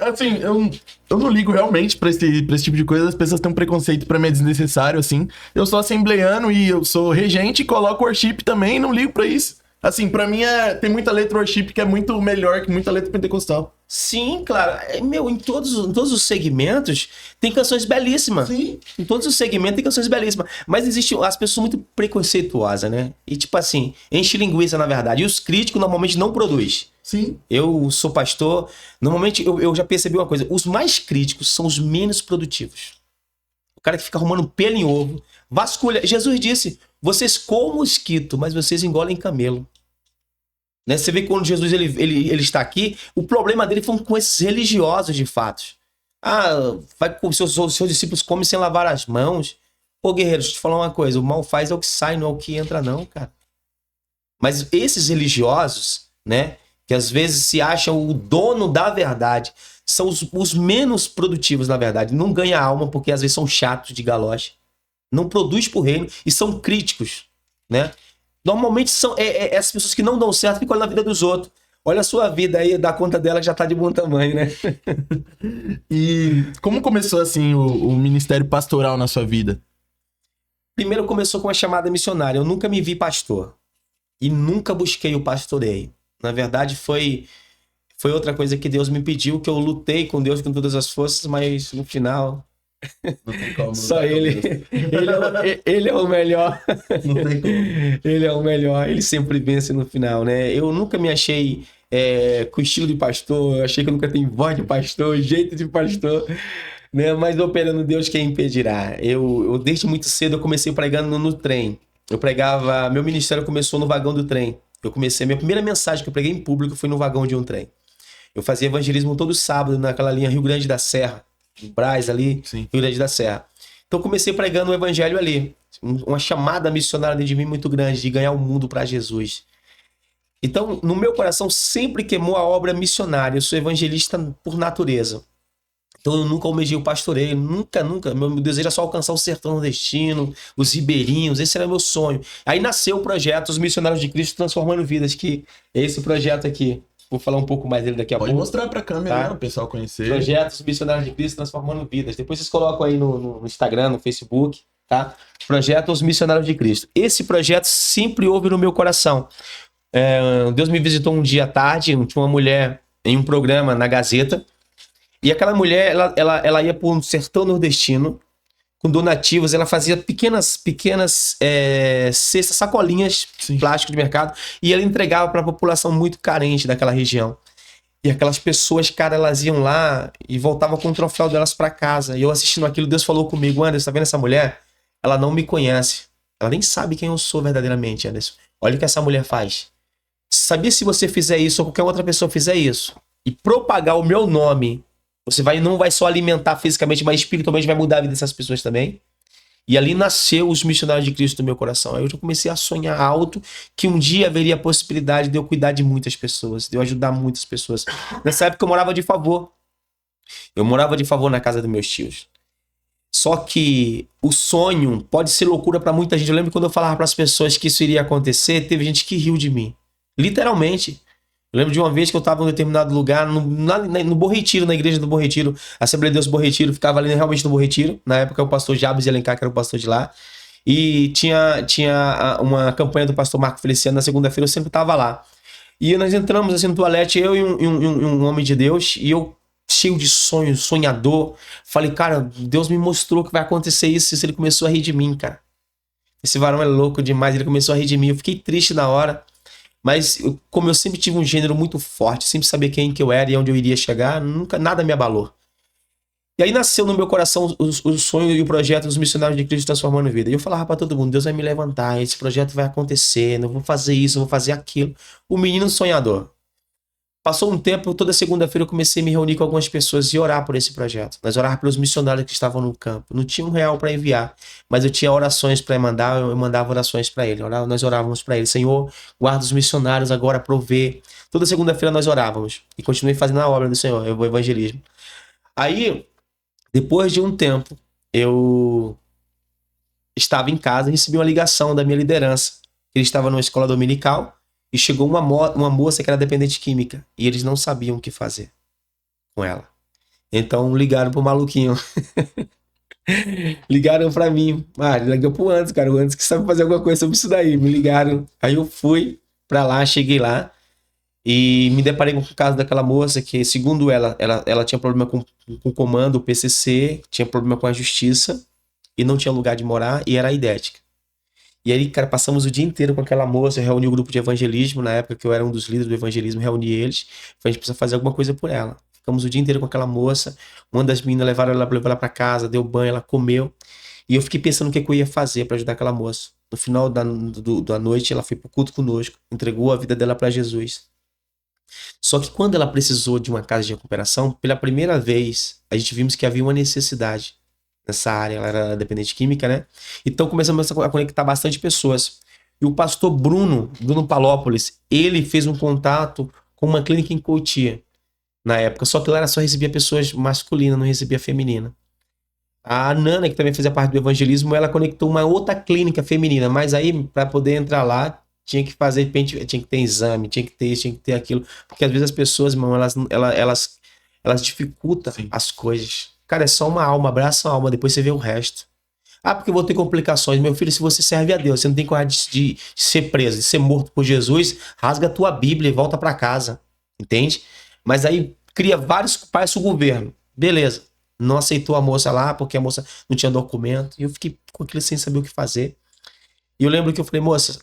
Assim, eu não ligo realmente pra esse tipo de coisa. As pessoas têm um preconceito, pra mim é desnecessário, assim. Eu sou assembleiano e eu sou regente, coloco worship também, não ligo pra isso. Assim, pra mim tem muita letra worship que é muito melhor que muita letra pentecostal. Sim, claro. Em todos os segmentos tem canções belíssimas. Sim. Em todos os segmentos tem canções belíssimas. Mas as pessoas são muito preconceituosas, né? E tipo assim, enche linguiça, na verdade. E os críticos normalmente não produzem. Sim. Eu sou pastor. Normalmente eu já percebi uma coisa. Os mais críticos são os menos produtivos. O cara que fica arrumando pelo em ovo. Vasculha. Jesus disse, vocês comem mosquito, mas vocês engolem camelo. Né? Você vê que quando Jesus ele está aqui, o problema dele foi com esses religiosos de fato. Vai com seus discípulos comem sem lavar as mãos. Pô, guerreiros, deixa eu te falar uma coisa. O mal faz é o que sai, não é o que entra não, cara. Mas esses religiosos, né, que às vezes se acham o dono da verdade, são os menos produtivos, na verdade. Não ganha alma porque às vezes são chatos de galoche. Não produz pro reino e são críticos, né? Normalmente são essas pessoas que não dão certo ficam na vida dos outros. Olha a sua vida aí, dá conta dela que já tá de bom tamanho, né? E como começou, assim, o ministério pastoral na sua vida? Primeiro começou com uma chamada missionária. Eu nunca me vi pastor. E nunca busquei o pastoreio. Na verdade, foi outra coisa que Deus me pediu, que eu lutei com Deus com todas as forças, mas no final... Não tem como. Só ele. Ele é o melhor. Não tem como. Ele é o melhor. Ele sempre vence no final, né? Eu nunca me achei com estilo de pastor. Eu achei que eu nunca tenho voz de pastor, jeito de pastor, né? Mas operando Deus, quem impedirá? Eu desde muito cedo eu comecei pregando no trem. Eu pregava... Meu ministério começou no vagão do trem. Minha primeira mensagem que eu preguei em público foi no vagão de um trem. Eu fazia evangelismo todo sábado naquela linha Rio Grande da Serra. Brás ali, Sim. Rio Grande da Serra. Então eu comecei pregando o evangelho ali. Uma chamada missionária dentro de mim muito grande, de ganhar o mundo para Jesus. Então, no meu coração sempre queimou a obra missionária. Eu sou evangelista por natureza. Então eu nunca almejei o pastoreio, nunca. Meu desejo era só alcançar o sertão nordestino, os ribeirinhos, esse era meu sonho. Aí nasceu o projeto Os Missionários de Cristo Transformando Vidas, que é esse projeto aqui. Vou falar um pouco mais dele daqui a pouco. Pode mostrar pra câmera, tá? Né, o pessoal conhecer. Projetos Missionários de Cristo Transformando Vidas. Depois vocês colocam aí no Instagram, no Facebook, tá? Projeto Os Missionários de Cristo. Esse projeto sempre houve no meu coração. Deus me visitou um dia à tarde, tinha uma mulher em um programa na Gazeta, e aquela mulher, ela ia para um sertão nordestino, com donativos, ela fazia pequenas cestas, sacolinhas plásticas de mercado, e ela entregava para a população muito carente daquela região. E aquelas pessoas, cara, elas iam lá e voltavam com o troféu delas para casa. E eu assistindo aquilo, Deus falou comigo, Anderson, tá vendo essa mulher? Ela não me conhece. Ela nem sabe quem eu sou verdadeiramente, Anderson. Olha o que essa mulher faz. Sabia se você fizer isso ou qualquer outra pessoa fizer isso e propagar o meu nome, você não vai só alimentar fisicamente, mas espiritualmente vai mudar a vida dessas pessoas também. E ali nasceu Os Missionários de Cristo no meu coração. Aí eu já comecei a sonhar alto que um dia haveria a possibilidade de eu cuidar de muitas pessoas, de eu ajudar muitas pessoas. Nessa época eu morava de favor. Eu morava de favor na casa dos meus tios. Só que o sonho pode ser loucura para muita gente. Eu lembro quando eu falava para as pessoas que isso iria acontecer, teve gente que riu de mim. Literalmente. Eu lembro de uma vez que eu estava em um determinado lugar, no Bom Retiro, na igreja do Bom Retiro, a Assembleia de Deus Bom Retiro, ficava ali realmente no Bom Retiro. Na época, o pastor Jabes de Alencar, que era o pastor de lá. E tinha uma campanha do pastor Marco Feliciano na segunda-feira, eu sempre estava lá. E nós entramos assim no toalete, eu e um homem de Deus, e eu, cheio de sonhos, sonhador, falei, cara, Deus me mostrou que vai acontecer isso. Ele começou a rir de mim, cara. Esse varão é louco demais, ele começou a rir de mim. Eu fiquei triste na hora. Mas como eu sempre tive um gênero muito forte, sempre sabia quem que eu era e onde eu iria chegar, nunca nada me abalou. E aí nasceu no meu coração o sonho e o projeto dos missionários de Cristo transformando vida. E eu falava para todo mundo, Deus vai me levantar, esse projeto vai acontecer, não vou fazer isso, não vou fazer aquilo. O menino sonhador. Passou um tempo, toda segunda-feira eu comecei a me reunir com algumas pessoas e orar por esse projeto. Nós orávamos pelos missionários que estavam no campo. Não tinha R$1 para enviar, mas eu tinha orações para mandar, eu mandava orações para ele. Nós orávamos para ele. Senhor, guarda os missionários agora, provê. Toda segunda-feira nós orávamos. E continuei fazendo a obra do Senhor, o evangelismo. Aí, depois de um tempo, eu estava em casa e recebi uma ligação da minha liderança. Ele estava numa escola dominical. E chegou uma moça que era dependente química. E eles não sabiam o que fazer com ela. Então ligaram pro maluquinho. Ligaram pra mim. Ligou pro Anderson, cara. O Anderson que sabe fazer alguma coisa sobre isso daí. Me ligaram. Aí eu fui pra lá, cheguei lá. E me deparei com o caso daquela moça que, segundo ela tinha problema com o comando, o PCC. Tinha problema com a justiça. E não tinha lugar de morar. E era aidética. E aí, cara, passamos o dia inteiro com aquela moça, eu reuni o grupo de evangelismo, na época que eu era um dos líderes do evangelismo, reuni eles, a gente precisa fazer alguma coisa por ela. Ficamos o dia inteiro com aquela moça, uma das meninas levaram ela pra casa, deu banho, ela comeu, e eu fiquei pensando o que eu ia fazer para ajudar aquela moça. No final da noite, ela foi pro culto conosco, entregou a vida dela para Jesus. Só que quando ela precisou de uma casa de recuperação, pela primeira vez, a gente vimos que havia uma necessidade nessa área, ela era dependente química, né? Então começamos a conectar bastante pessoas. E o pastor Bruno Palópolis, ele fez um contato com uma clínica em Cotia, na época, só que lá só recebia pessoas masculinas, não recebia feminina. A Nana, que também fazia parte do evangelismo, ela conectou uma outra clínica feminina, mas aí, para poder entrar lá, tinha que fazer, tinha que ter exame, tinha que ter isso, tinha que ter aquilo, porque às vezes as pessoas, irmão, elas dificultam Sim. as coisas. Cara, é só uma alma, abraça a alma, depois você vê o resto. Porque eu vou ter complicações. Meu filho, se você serve a Deus, você não tem coragem de ser preso, de ser morto por Jesus, rasga a tua Bíblia e volta para casa. Entende? Mas aí cria parece o governo. Beleza. Não aceitou a moça lá, porque a moça não tinha documento. E eu fiquei com aquilo sem saber o que fazer. E eu lembro que eu falei, moça,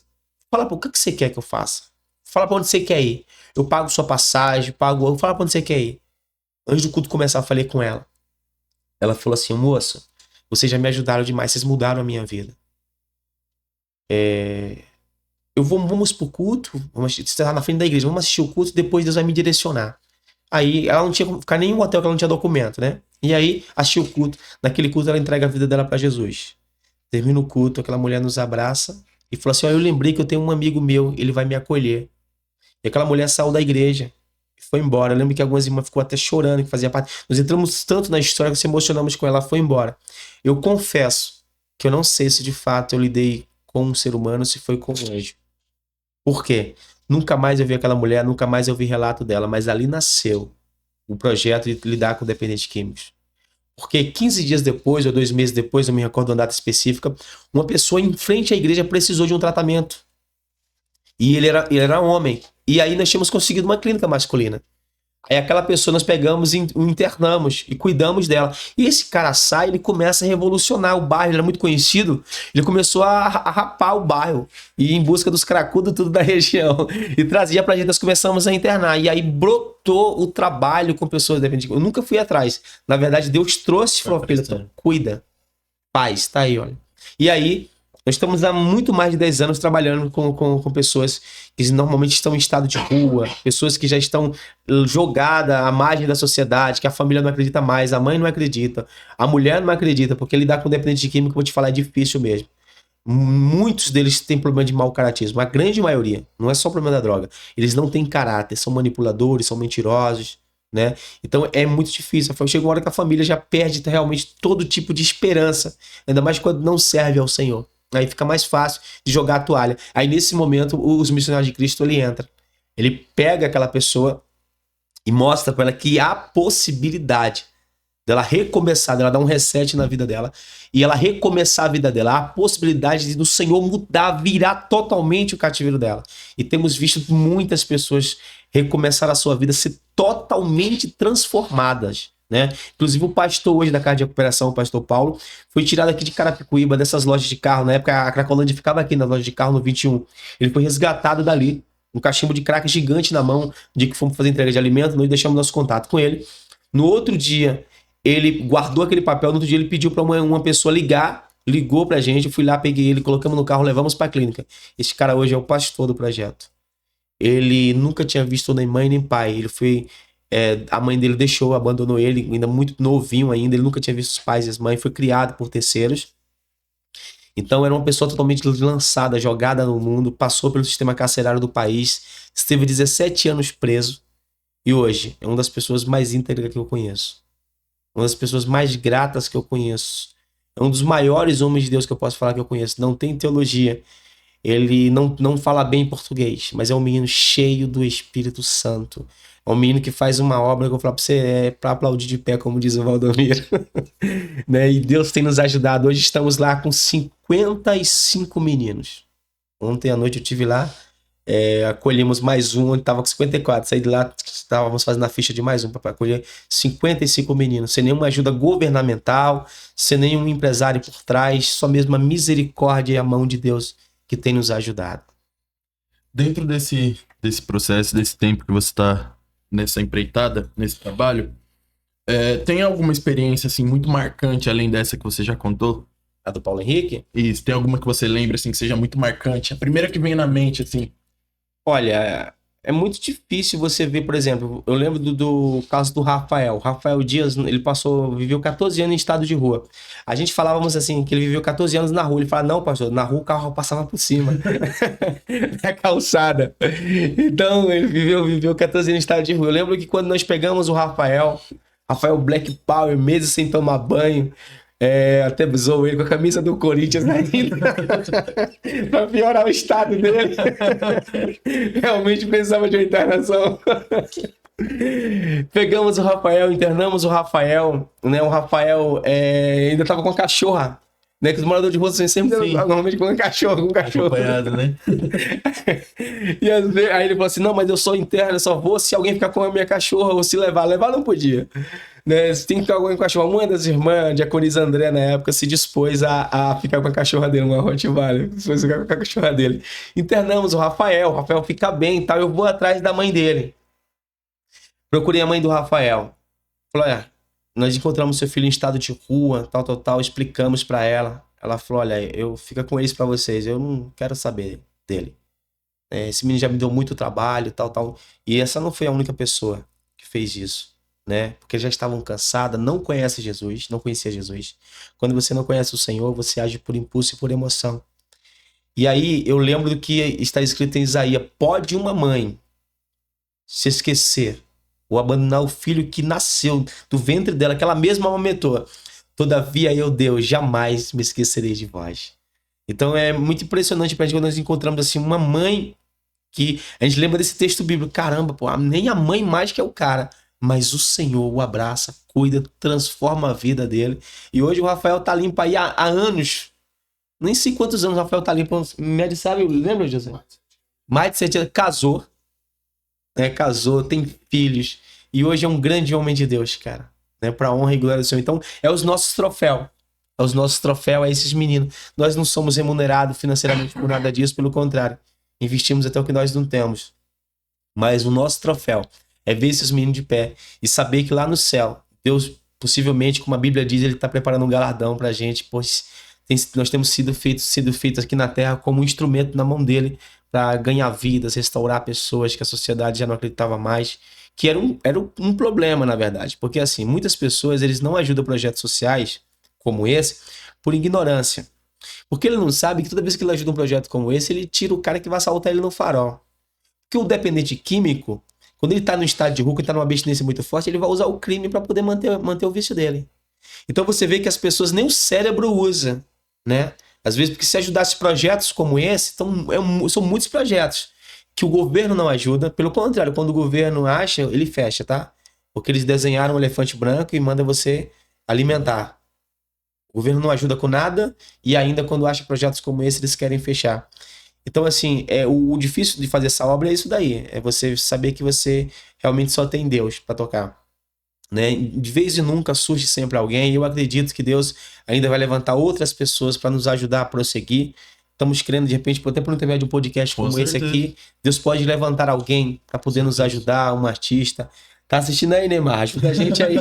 fala o que você quer que eu faça? Fala pra onde você quer ir. Eu pago sua passagem, fala pra onde você quer ir. Antes do culto começar, eu falei com ela. Ela falou assim, moça, vocês já me ajudaram demais, vocês mudaram a minha vida. Vamos pro culto, você tá na frente da igreja, vamos assistir o culto, depois Deus vai me direcionar. Aí ela não tinha como ficar em nenhum hotel que ela não tinha documento, né? E aí, assistiu o culto. Naquele culto, ela entrega a vida dela pra Jesus. Termina o culto, aquela mulher nos abraça e falou assim, eu lembrei que eu tenho um amigo meu, ele vai me acolher. E aquela mulher saiu da igreja. Foi embora. Eu lembro que algumas irmãs ficou até chorando, que fazia parte. Nós entramos tanto na história que se emocionamos com ela, foi embora. Eu confesso que eu não sei se de fato eu lidei com um ser humano, se foi com um anjo. Por quê? Nunca mais eu vi aquela mulher, nunca mais eu vi relato dela, mas ali nasceu o projeto de lidar com dependentes químicos. Porque 15 dias depois, ou 2 meses depois, não me recordo uma data específica, uma pessoa em frente à igreja precisou de um tratamento. E ele era homem. E aí nós tínhamos conseguido uma clínica masculina. Aí aquela pessoa nós pegamos e internamos e cuidamos dela. E esse cara sai, ele começa a revolucionar o bairro, ele era muito conhecido, ele começou a rapar o bairro, e em busca dos cracudos tudo da região, e trazia pra gente, nós começamos a internar, e aí brotou o trabalho com pessoas dependentes. Eu nunca fui atrás, na verdade Deus trouxe e falou, filho, cuida, paz, tá aí, olha. E aí, nós estamos há muito mais de 10 anos trabalhando com pessoas que normalmente estão em estado de rua, pessoas que já estão jogadas à margem da sociedade, que a família não acredita mais, a mãe não acredita, a mulher não acredita, porque lidar com dependente de química, vou te falar, é difícil mesmo. Muitos deles têm problema de mau caratismo, a grande maioria, não é só o problema da droga, eles não têm caráter, são manipuladores, são mentirosos, né? Então é muito difícil. Chega uma hora que a família já perde realmente todo tipo de esperança, ainda mais quando não serve ao Senhor. Aí fica mais fácil de jogar a toalha. Aí nesse momento os missionários de Cristo ele entra. Ele pega aquela pessoa e mostra para ela que há possibilidade dela recomeçar, dela dar um reset na vida dela e ela recomeçar a vida dela. Há a possibilidade do Senhor mudar, virar totalmente o cativeiro dela. E temos visto muitas pessoas recomeçar a sua vida, ser totalmente transformadas, né? Inclusive o pastor hoje da Casa de Recuperação, o pastor Paulo, foi tirado aqui de Carapicuíba, dessas lojas de carro. Na época a Cracolândia ficava aqui na loja de carro no 21. Ele foi resgatado dali, um cachimbo de crack gigante na mão, de que fomos fazer entrega de alimento, nós deixamos nosso contato com ele. No outro dia, ele guardou aquele papel, no outro dia ele pediu para uma pessoa ligar, ligou pra gente, eu fui lá, peguei ele, colocamos no carro, levamos pra clínica. Esse cara hoje é o pastor do projeto. Ele nunca tinha visto nem mãe nem pai. Ele foi... a mãe dele deixou, abandonou ele, ainda muito novinho ainda. Ele nunca tinha visto os pais e as mães. Foi criado por terceiros. Então era uma pessoa totalmente lançada, jogada no mundo. Passou pelo sistema carcerário do país. Esteve 17 anos preso. E hoje é uma das pessoas mais íntegras que eu conheço. Uma das pessoas mais gratas que eu conheço. É um dos maiores homens de Deus que eu posso falar que eu conheço. Não tem teologia. Ele não fala bem português, mas é um menino cheio do Espírito Santo. É um menino que faz uma obra que eu vou falar pra você, é pra aplaudir de pé, como diz o Valdomiro. Né? E Deus tem nos ajudado. Hoje estamos lá com 55 meninos. Ontem à noite eu estive lá, acolhemos mais um, onde estava com 54. Saí de lá, estávamos fazendo a ficha de mais um para acolher 55 meninos, sem nenhuma ajuda governamental, sem nenhum empresário por trás, só mesmo a misericórdia e a mão de Deus que tem nos ajudado. Dentro desse processo, desse tempo que você está nessa empreitada, nesse trabalho, tem alguma experiência assim muito marcante além dessa que você já contou? A do Paulo Henrique? Isso, tem alguma que você lembra assim que seja muito marcante? A primeira que vem na mente, assim. Olha, é muito difícil você ver, por exemplo, eu lembro do caso do Rafael. O Rafael Dias, ele viveu 14 anos em estado de rua. A gente falávamos assim, que ele viveu 14 anos na rua. Ele fala, não, pastor, na rua o carro passava por cima. Na calçada. Então, ele viveu 14 anos em estado de rua. Eu lembro que quando nós pegamos o Rafael Black Power, meses sem tomar banho, até zoou ele com a camisa do Corinthians ainda. Pra piorar o estado dele. Realmente precisava de uma internação. Pegamos o Rafael, internamos o Rafael, né? O Rafael ainda tava com a cachorra, né? Que os moradores de rua sempre normalmente com um cachorro. Acompanhado, né? E aí ele falou assim, não, mas eu sou interno, eu só vou se alguém ficar com a minha cachorra ou se levar. Levar não podia. Né? Se tem que ficar com alguém com a cachorra. Uma das irmãs, a diaconisa André, na época, se dispôs a ficar com a cachorra dele, uma Rottweiler. Se fosse ficar com a cachorra dele. Internamos o Rafael fica bem e tal. Eu vou atrás da mãe dele. Procurei a mãe do Rafael. Falei, nós encontramos seu filho em estado de rua, tal. Explicamos pra ela. Ela falou, olha, eu fico com eles pra vocês. Eu não quero saber dele. Esse menino já me deu muito trabalho, tal. E essa não foi a única pessoa que fez isso. Né? Porque já estavam cansadas, não conhecia Jesus. Quando você não conhece o Senhor, você age por impulso e por emoção. E aí eu lembro do que está escrito em Isaías: pode uma mãe se esquecer ou abandonar o filho que nasceu do ventre dela, que ela mesma amamentou. Todavia eu, Deus, jamais me esquecerei de vós. Então é muito impressionante pra gente quando nós encontramos assim uma mãe que a gente lembra desse texto bíblico. Caramba, pô, nem a mãe mais que é o cara. Mas o Senhor o abraça, cuida, transforma a vida dele. E hoje o Rafael tá limpo aí há anos. Nem sei quantos anos o Rafael tá limpo. Médio, sabe? Lembra, José? Mais de 7 anos. Casou. Casou, tem filhos. E hoje é um grande homem de Deus, cara. Pra honra e glória do Senhor. Então, é os nossos troféus. É os nossos troféus, é esses meninos. Nós não somos remunerados financeiramente por nada disso, pelo contrário. Investimos até o que nós não temos. Mas o nosso troféu é ver esses meninos de pé e saber que lá no céu, Deus, possivelmente, como a Bíblia diz, Ele está preparando um galardão pra gente, pois nós temos sido feitos aqui na terra como um instrumento na mão dele para ganhar vidas, restaurar pessoas que a sociedade já não acreditava mais, que era um problema, na verdade, porque assim, muitas pessoas, eles não ajudam projetos sociais como esse por ignorância, porque ele não sabe que toda vez que ele ajuda um projeto como esse, ele tira o cara que vai assaltar ele no farol. Porque o dependente químico, quando ele está no estado de rua, ele está numa abstinência muito forte, ele vai usar o crime para poder manter o vício dele. Então você vê que as pessoas nem o cérebro usa, né? Às vezes, porque se ajudasse projetos como esse, são muitos projetos que o governo não ajuda. Pelo contrário, quando o governo acha, ele fecha, tá? Porque eles desenharam um elefante branco e manda você alimentar. O governo não ajuda com nada e ainda quando acha projetos como esse, eles querem fechar. Então, assim, o difícil de fazer essa obra é isso daí. É você saber que você realmente só tem Deus para tocar. Né? De vez em nunca surge sempre alguém, e eu acredito que Deus ainda vai levantar outras pessoas para nos ajudar a prosseguir. Estamos crendo, de repente, até por intermédio de um podcast Com como esse certeza. aqui, Deus pode levantar alguém para poder nos ajudar, um artista. Tá assistindo aí, Neymar? Ajuda a gente aí.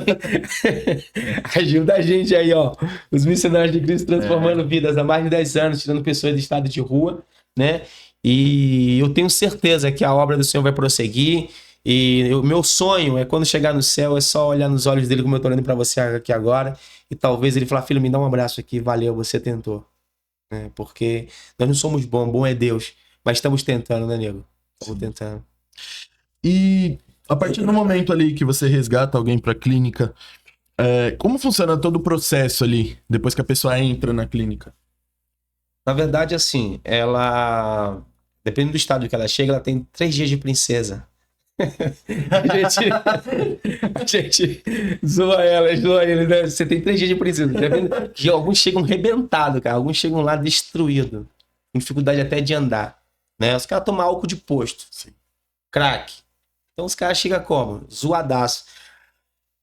Ajuda a gente aí, ó. Os missionários de Cristo transformando vidas há mais de 10 anos, tirando pessoas de estado de rua, né? E eu tenho certeza que a obra do Senhor vai prosseguir. E o meu sonho é quando chegar no céu, é só olhar nos olhos dele, como eu tô olhando para você aqui agora, e talvez ele falar: filho, me dá um abraço aqui, valeu, você tentou. Né? Porque nós não somos bons, bom é Deus, mas estamos tentando, né, nego? Estamos tentando. E a partir do momento ali que você resgata alguém pra clínica, como funciona todo o processo ali, depois que a pessoa entra na clínica? Na verdade, assim, ela, dependendo do estado que ela chega, ela tem 3 dias de princesa. A gente zoa ele, né? Você tem 3 dias de princesa. E alguns chegam rebentados, cara. Alguns chegam lá destruídos. Com dificuldade até de andar. Né? Os caras tomam álcool de posto. Sim. Crack. Então os caras chegam como? Zoadaço.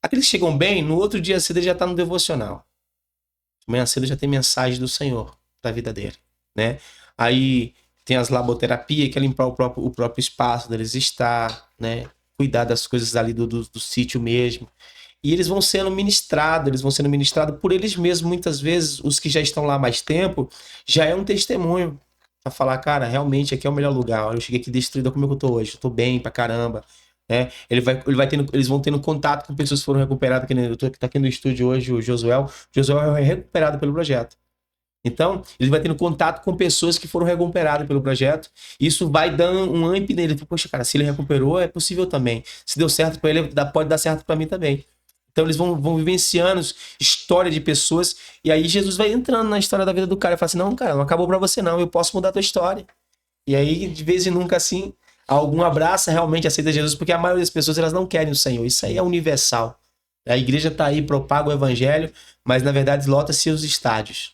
Aqueles que chegam bem, no outro dia cedo ele já tá no devocional. Amanhã cedo já tem mensagem do Senhor da vida dele. Né? Aí tem as laboterapias, que é limpar o próprio espaço deles estar, né? Cuidar das coisas ali do sítio mesmo. E eles vão sendo ministrados por eles mesmos. Muitas vezes, os que já estão lá há mais tempo, já é um testemunho para falar: cara, realmente aqui é o melhor lugar. Olha, eu cheguei aqui destruído, como é que eu tô hoje? Eu tô bem pra caramba. Né? Eles vão tendo contato com pessoas que foram recuperadas, que tá aqui no estúdio hoje, o Josué. O Josué é recuperado pelo projeto. Então, ele vai tendo contato com pessoas que foram recuperadas pelo projeto. Isso vai dando um âmbito nele. Poxa, cara, se ele recuperou, é possível também. Se deu certo para ele, pode dar certo para mim também. Então, eles vão vivenciando história de pessoas. E aí, Jesus vai entrando na história da vida do cara. E fala assim: não, cara, não acabou para você não. Eu posso mudar a tua história. E aí, de vez em nunca, assim, algum abraça, realmente aceita Jesus. Porque a maioria das pessoas, elas não querem o Senhor. Isso aí é universal. A igreja tá aí, propaga o evangelho. Mas, na verdade, lota-se os estádios.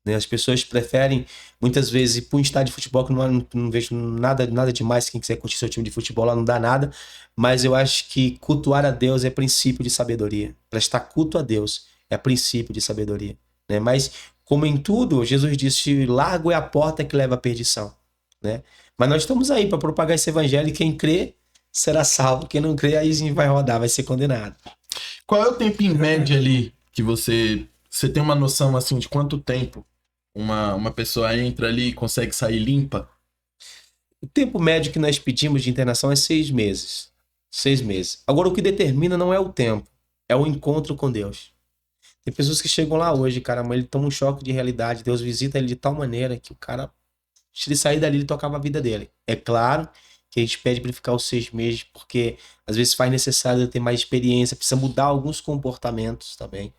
As pessoas preferem, muitas vezes, ir para um estádio de futebol, que não vejo nada demais. Quem quiser curtir seu time de futebol lá não dá nada. Mas eu acho que cultuar a Deus é princípio de sabedoria. Prestar culto a Deus é princípio de sabedoria. Né? Mas, como em tudo, Jesus disse: largo é a porta que leva à perdição. Né? Mas nós estamos aí para propagar esse evangelho, e quem crê será salvo. Quem não crê, aí vai rodar, vai ser condenado. Qual é o tempo em média ali que você tem uma noção assim de quanto tempo uma pessoa entra ali e consegue sair limpa? O tempo médio que nós pedimos de internação é 6 meses. 6 meses. Agora, o que determina não é o tempo, é o encontro com Deus. Tem pessoas que chegam lá hoje, cara, mas ele toma um choque de realidade. Deus visita ele de tal maneira que o cara, se ele sair dali, ele tocava a vida dele. É claro que a gente pede para ele ficar os 6 meses, porque às vezes faz necessário ele ter mais experiência, precisa mudar alguns comportamentos também.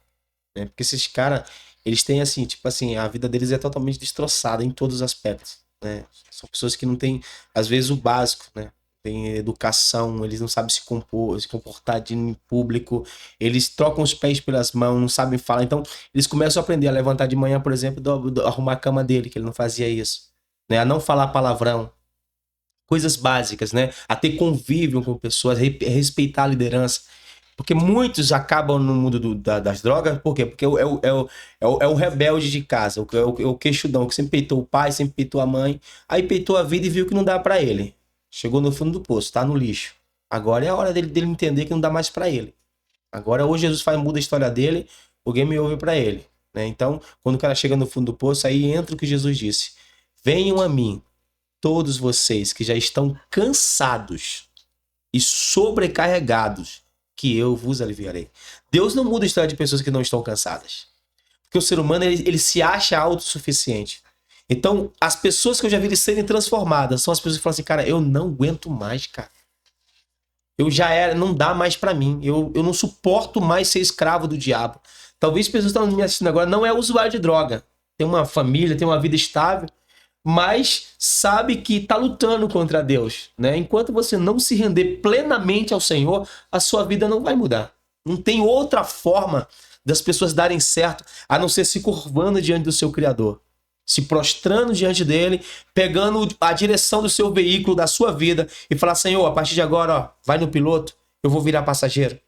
Né? Porque esses caras, eles têm assim, tipo assim, a vida deles é totalmente destroçada em todos os aspectos. Né? São pessoas que não têm, às vezes, o básico, né? Tem educação, eles não sabem se comportar em público, eles trocam os pés pelas mãos, não sabem falar. Então, eles começam a aprender a levantar de manhã, por exemplo, arrumar a cama dele, que ele não fazia isso. Né? A não falar palavrão. Coisas básicas, né? A ter convívio com pessoas, respeitar a liderança. Porque muitos acabam no mundo das drogas, por quê? Porque é o rebelde de casa, o queixudão, que sempre peitou o pai, sempre peitou a mãe, aí peitou a vida e viu que não dá pra ele. Chegou no fundo do poço, tá no lixo. Agora é a hora dele entender que não dá mais pra ele. Agora, ou Jesus muda a história dele, o game over pra ele. Né? Então, quando o cara chega no fundo do poço, aí entra o que Jesus disse: venham a mim, todos vocês que já estão cansados e sobrecarregados, que eu vos aliviarei. Deus não muda a história de pessoas que não estão cansadas. Porque o ser humano, ele se acha autossuficiente. Então, as pessoas que eu já vi serem transformadas são as pessoas que falam assim: cara, eu não aguento mais, cara. Eu já era, não dá mais pra mim. Eu não suporto mais ser escravo do diabo. Talvez pessoas que estão me assistindo agora não é usuário de droga. Tem uma família, tem uma vida estável, mas sabe que está lutando contra Deus, né? Enquanto você não se render plenamente ao Senhor, a sua vida não vai mudar. Não tem outra forma das pessoas darem certo a não ser se curvando diante do seu Criador, se prostrando diante dele, pegando a direção do seu veículo, da sua vida e falar: Senhor, a partir de agora, ó, vai no piloto, eu vou virar passageiro.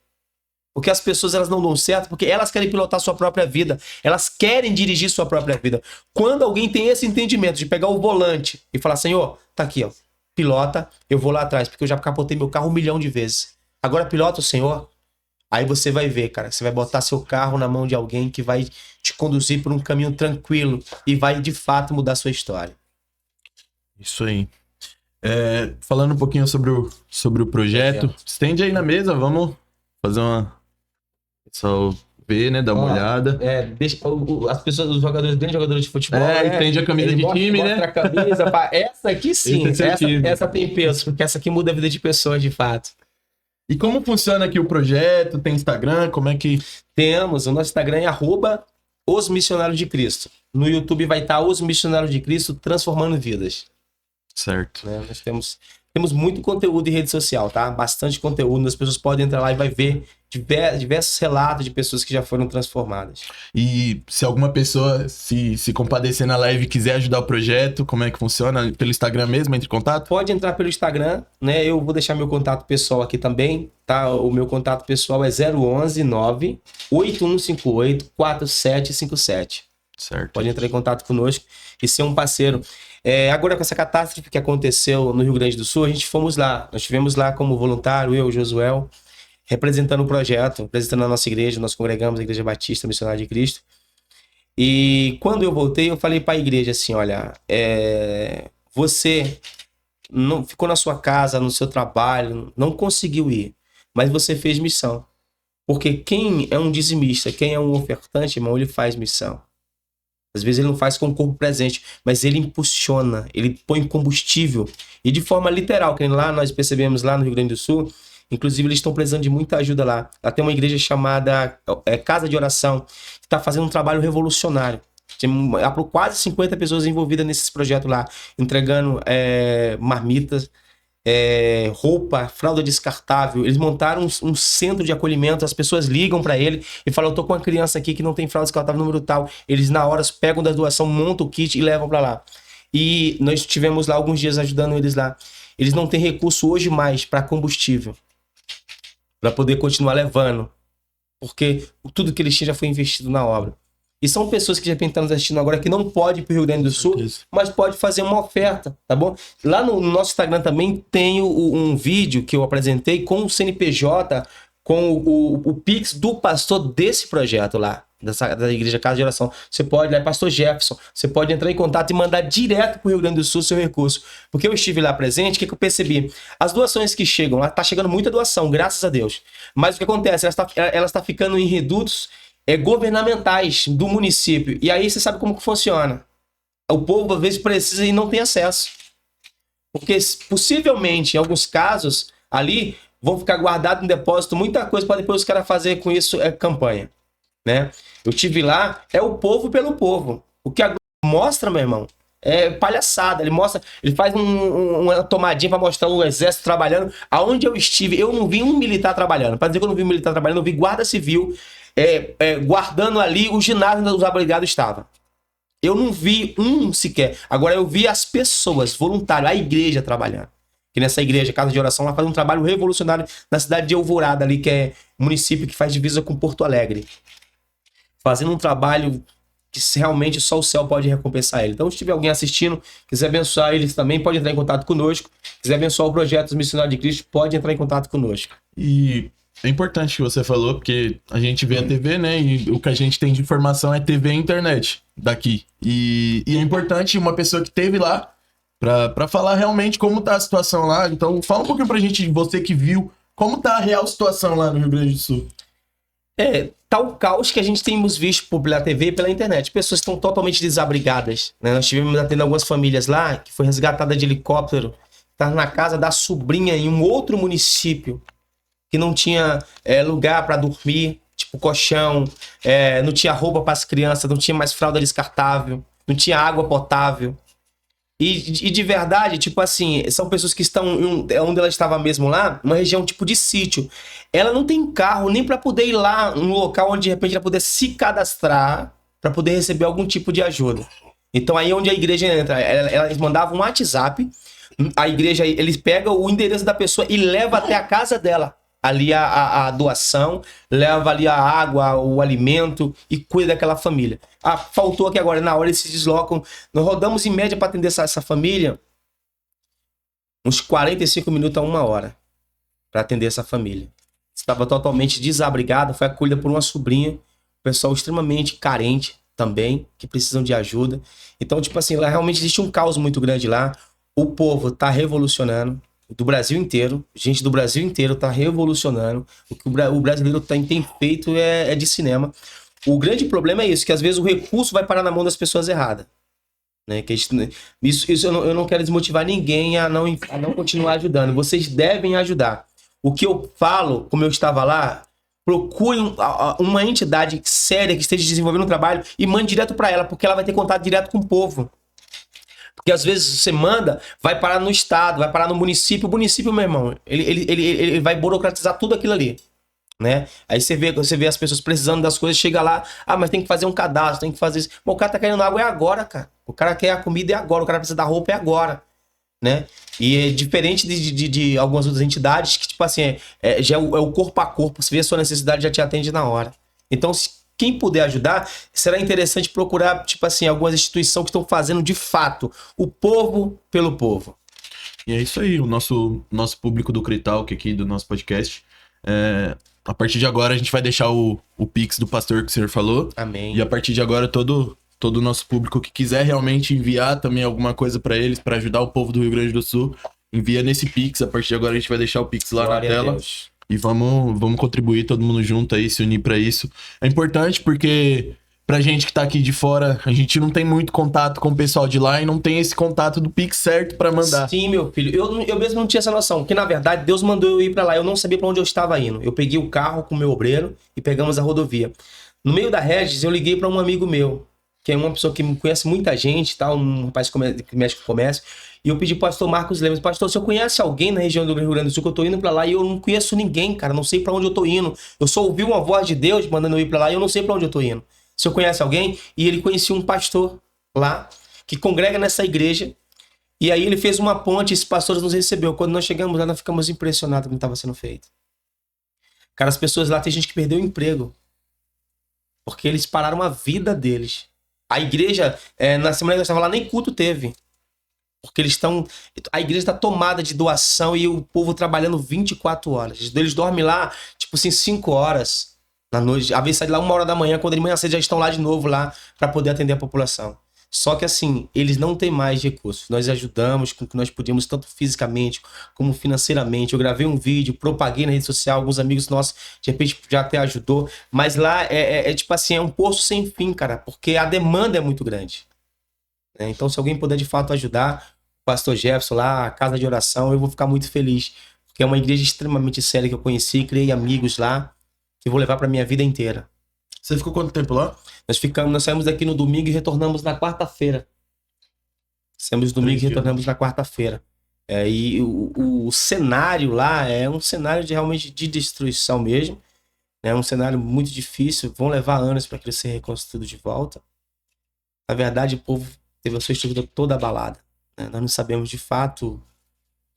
Porque as pessoas, elas não dão certo porque elas querem pilotar sua própria vida. Elas querem dirigir sua própria vida. Quando alguém tem esse entendimento de pegar o volante e falar: Senhor, tá aqui, ó, pilota, eu vou lá atrás, porque eu já capotei meu carro 1 milhão de vezes. Agora pilota o Senhor. Aí você vai ver, cara, você vai botar seu carro na mão de alguém que vai te conduzir por um caminho tranquilo e vai, de fato, mudar sua história. Isso aí. Falando um pouquinho sobre o projeto, estende aí na mesa, vamos fazer uma... Só ver, né? Dar uma olhada. Deixa, as pessoas, os jogadores, grandes jogadores de futebol. Estende a camisa de time, né? A camisa, essa aqui sim. Essa tem peso, porque essa aqui muda a vida de pessoas, de fato. E como funciona aqui o projeto? Tem Instagram? Como é que... Temos. O nosso Instagram é @Os Missionários de Cristo. No YouTube vai estar Os Missionários de Cristo transformando vidas. Certo. Né? Nós temos muito conteúdo em rede social, tá? Bastante conteúdo. As pessoas podem entrar lá e vai ver diversos relatos de pessoas que já foram transformadas. E se alguma pessoa se compadecer na live e quiser ajudar o projeto, como é que funciona? Pelo Instagram mesmo, entre em contato? Pode entrar pelo Instagram, né? Eu vou deixar meu contato pessoal aqui também, tá? O meu contato pessoal é 011 9 8158 4757. Certo. Pode entrar em contato conosco e ser um parceiro. Agora, com essa catástrofe que aconteceu no Rio Grande do Sul, a gente fomos lá. Nós estivemos lá como voluntário, eu, Josuel, representando o projeto, representando a nossa igreja. Nós congregamos a Igreja Batista Missionária de Cristo. E quando eu voltei, eu falei para a igreja assim: olha, você não ficou na sua casa, no seu trabalho, não conseguiu ir, mas você fez missão. Porque quem é um dizimista, quem é um ofertante, irmão, ele faz missão. Às vezes ele não faz com o corpo presente, mas ele impulsiona, ele põe combustível. E de forma literal, que lá nós percebemos lá no Rio Grande do Sul, inclusive eles estão precisando de muita ajuda lá. Lá tem uma igreja chamada Casa de Oração, que está fazendo um trabalho revolucionário. Tem quase 50 pessoas envolvidas nesses projetos lá, entregando marmitas, roupa, fralda descartável. Eles montaram um centro de acolhimento. As pessoas ligam para ele e falam: eu tô com uma criança aqui que não tem fralda descartável, número tal. Eles na hora pegam da doação, montam o kit e levam para lá. E nós estivemos lá alguns dias ajudando eles lá. Eles não têm recurso hoje mais para combustível, para poder continuar levando, porque tudo que eles tinham já foi investido na obra. E são pessoas que de repente estão nos assistindo agora que não pode ir para o Rio Grande do Sul, mas pode fazer uma oferta, tá bom? Lá no nosso Instagram também tem um vídeo que eu apresentei com o CNPJ, com o Pix do pastor desse projeto lá, da Igreja Casa de Oração. Você pode, lá é Pastor Jefferson, você pode entrar em contato e mandar direto para o Rio Grande do Sul o seu recurso. Porque eu estive lá presente, o que eu percebi? As doações que chegam, lá tá chegando muita doação, graças a Deus. Mas o que acontece? Elas tá ficando em redutos governamentais do município. E aí você sabe como que funciona. O povo às vezes precisa e não tem acesso. Porque possivelmente, em alguns casos, ali vão ficar guardados em depósito muita coisa para depois os caras fazer com isso campanha. Né? Eu tive lá, é o povo pelo povo. O que a Globo mostra, meu irmão, é palhaçada. Ele faz uma tomadinha para mostrar o exército trabalhando. Aonde eu estive, eu não vi um militar trabalhando. Para dizer que eu não vi um militar trabalhando, eu vi guarda civil guardando ali o ginásio onde os abrigados estavam. Eu não vi um sequer. Agora eu vi as pessoas, voluntários, a igreja trabalhando. Que nessa igreja, Casa de Oração, lá faz um trabalho revolucionário na cidade de Alvorada, ali, que é um município que faz divisa com Porto Alegre. Fazendo um trabalho que realmente só o céu pode recompensar ele. Então, se tiver alguém assistindo, quiser abençoar eles também, pode entrar em contato conosco. Quiser abençoar o projeto dos Missionários de Cristo, pode entrar em contato conosco. E é importante o que você falou, porque a gente vê a TV, né? E o que a gente tem de informação é TV e internet daqui. E é importante uma pessoa que esteve lá pra falar realmente como tá a situação lá. Então, fala um pouquinho pra gente, você que viu, como tá a real situação lá no Rio Grande do Sul. Tá o caos que a gente temos visto pela TV e pela internet. Pessoas estão totalmente desabrigadas, né? Nós tivemos atendendo algumas famílias lá, que foi resgatada de helicóptero, tá na casa da sobrinha em um outro município, que não tinha lugar para dormir, tipo colchão, não tinha roupa para as crianças, não tinha mais fralda descartável, não tinha água potável. E de verdade, tipo assim, são pessoas que estão onde ela estava mesmo lá, uma região tipo de sítio. Ela não tem carro nem para poder ir lá, um local onde de repente ela puder se cadastrar para poder receber algum tipo de ajuda. Então aí é onde a igreja entra. Elas mandavam um WhatsApp, a igreja, eles pegam o endereço da pessoa e leva até a casa dela. Ali a doação, leva ali a água, o alimento e cuida daquela família. Ah, faltou aqui agora, na hora eles se deslocam. Nós rodamos em média para atender essa família uns 45 minutos a 1 hora para atender essa família. Estava totalmente desabrigada, foi acolhida por uma sobrinha, pessoal extremamente carente também, que precisam de ajuda. Então, tipo assim, lá realmente existe um caos muito grande lá. O povo tá revolucionando, do Brasil inteiro, gente do Brasil inteiro tá revolucionando. O que o brasileiro tem feito é de cinema. O grande problema é isso, que às vezes o recurso vai parar na mão das pessoas erradas. Né? Que isso eu não quero desmotivar ninguém a não continuar ajudando. Vocês devem ajudar. O que eu falo, como eu estava lá, procure uma entidade séria que esteja desenvolvendo um trabalho e mande direto para ela, porque ela vai ter contato direto com o povo. Porque às vezes você manda, vai parar no estado, vai parar no município. O município, meu irmão, ele vai burocratizar tudo aquilo ali. Né? Aí você vê as pessoas precisando das coisas, chega lá, mas tem que fazer um cadastro, tem que fazer isso. Bom, o cara tá querendo água é agora, cara. O cara quer a comida é agora, o cara precisa da roupa é agora, né? E é diferente de algumas outras entidades que, tipo assim, já é o corpo a corpo, você vê a sua necessidade, já te atende na hora. Então, quem puder ajudar, será interessante procurar, tipo assim, algumas instituições que estão fazendo de fato o povo pelo povo. E é isso aí, o nosso público do Critalk aqui, do nosso podcast. A partir de agora a gente vai deixar o Pix do pastor que o senhor falou. Amém. E a partir de agora todo o nosso público que quiser realmente enviar também alguma coisa para eles, para ajudar o povo do Rio Grande do Sul, envia nesse Pix. A partir de agora a gente vai deixar o Pix lá Glória na tela. E vamos contribuir todo mundo junto aí, se unir para isso. É importante porque pra gente que tá aqui de fora, a gente não tem muito contato com o pessoal de lá e não tem esse contato do Pix certo pra mandar. Sim, meu filho. Eu mesmo não tinha essa noção. Porque, na verdade, Deus mandou eu ir pra lá. Eu não sabia pra onde eu estava indo. Eu peguei o carro com o meu obreiro e pegamos a rodovia. No meio da Regis, eu liguei pra um amigo meu, que é uma pessoa que conhece muita gente, tá? Um rapaz que mexe com comércio. E eu pedi pro pastor Marcos Lemos: pastor, você conhece alguém na região do Rio Grande do Sul que eu tô indo pra lá e eu não conheço ninguém, cara. Não sei pra onde eu tô indo. Eu só ouvi uma voz de Deus mandando eu ir pra lá e eu não sei pra onde eu tô indo. Se eu conhece alguém? E ele conhecia um pastor lá, que congrega nessa igreja. E aí ele fez uma ponte, esse pastor nos recebeu. Quando nós chegamos lá, nós ficamos impressionados com o que estava sendo feito. Cara, as pessoas lá, tem gente que perdeu o emprego. Porque eles pararam a vida deles. A igreja, na semana que eu estava lá, nem culto teve. Porque eles estão... A igreja está tomada de doação e o povo trabalhando 24 horas. Eles dormem lá, tipo assim, 5 horas na noite. Às vezes sai de lá 1 hora da manhã, quando de manhã cedo já estão lá de novo lá para poder atender a população. Só que assim, eles não têm mais recursos. Nós ajudamos com o que nós podíamos, tanto fisicamente como financeiramente. Eu gravei um vídeo, propaguei na rede social, alguns amigos nossos, de repente, já até ajudou. Mas lá tipo assim, é um poço sem fim, cara, porque a demanda é muito grande. Então, se alguém puder de fato ajudar, o pastor Jefferson lá, a casa de oração, eu vou ficar muito feliz. Porque é uma igreja extremamente séria que eu conheci, criei amigos lá, que eu vou levar pra minha vida inteira. Você ficou quanto tempo lá? Nós saímos daqui no domingo e retornamos na quarta-feira. Saímos no domingo e retornamos na quarta-feira. E o cenário lá é um cenário realmente de destruição mesmo. É um cenário muito difícil. Vão levar anos para ser reconstruído de volta. Na verdade, o povo teve a sua estrutura toda abalada. Nós não sabemos de fato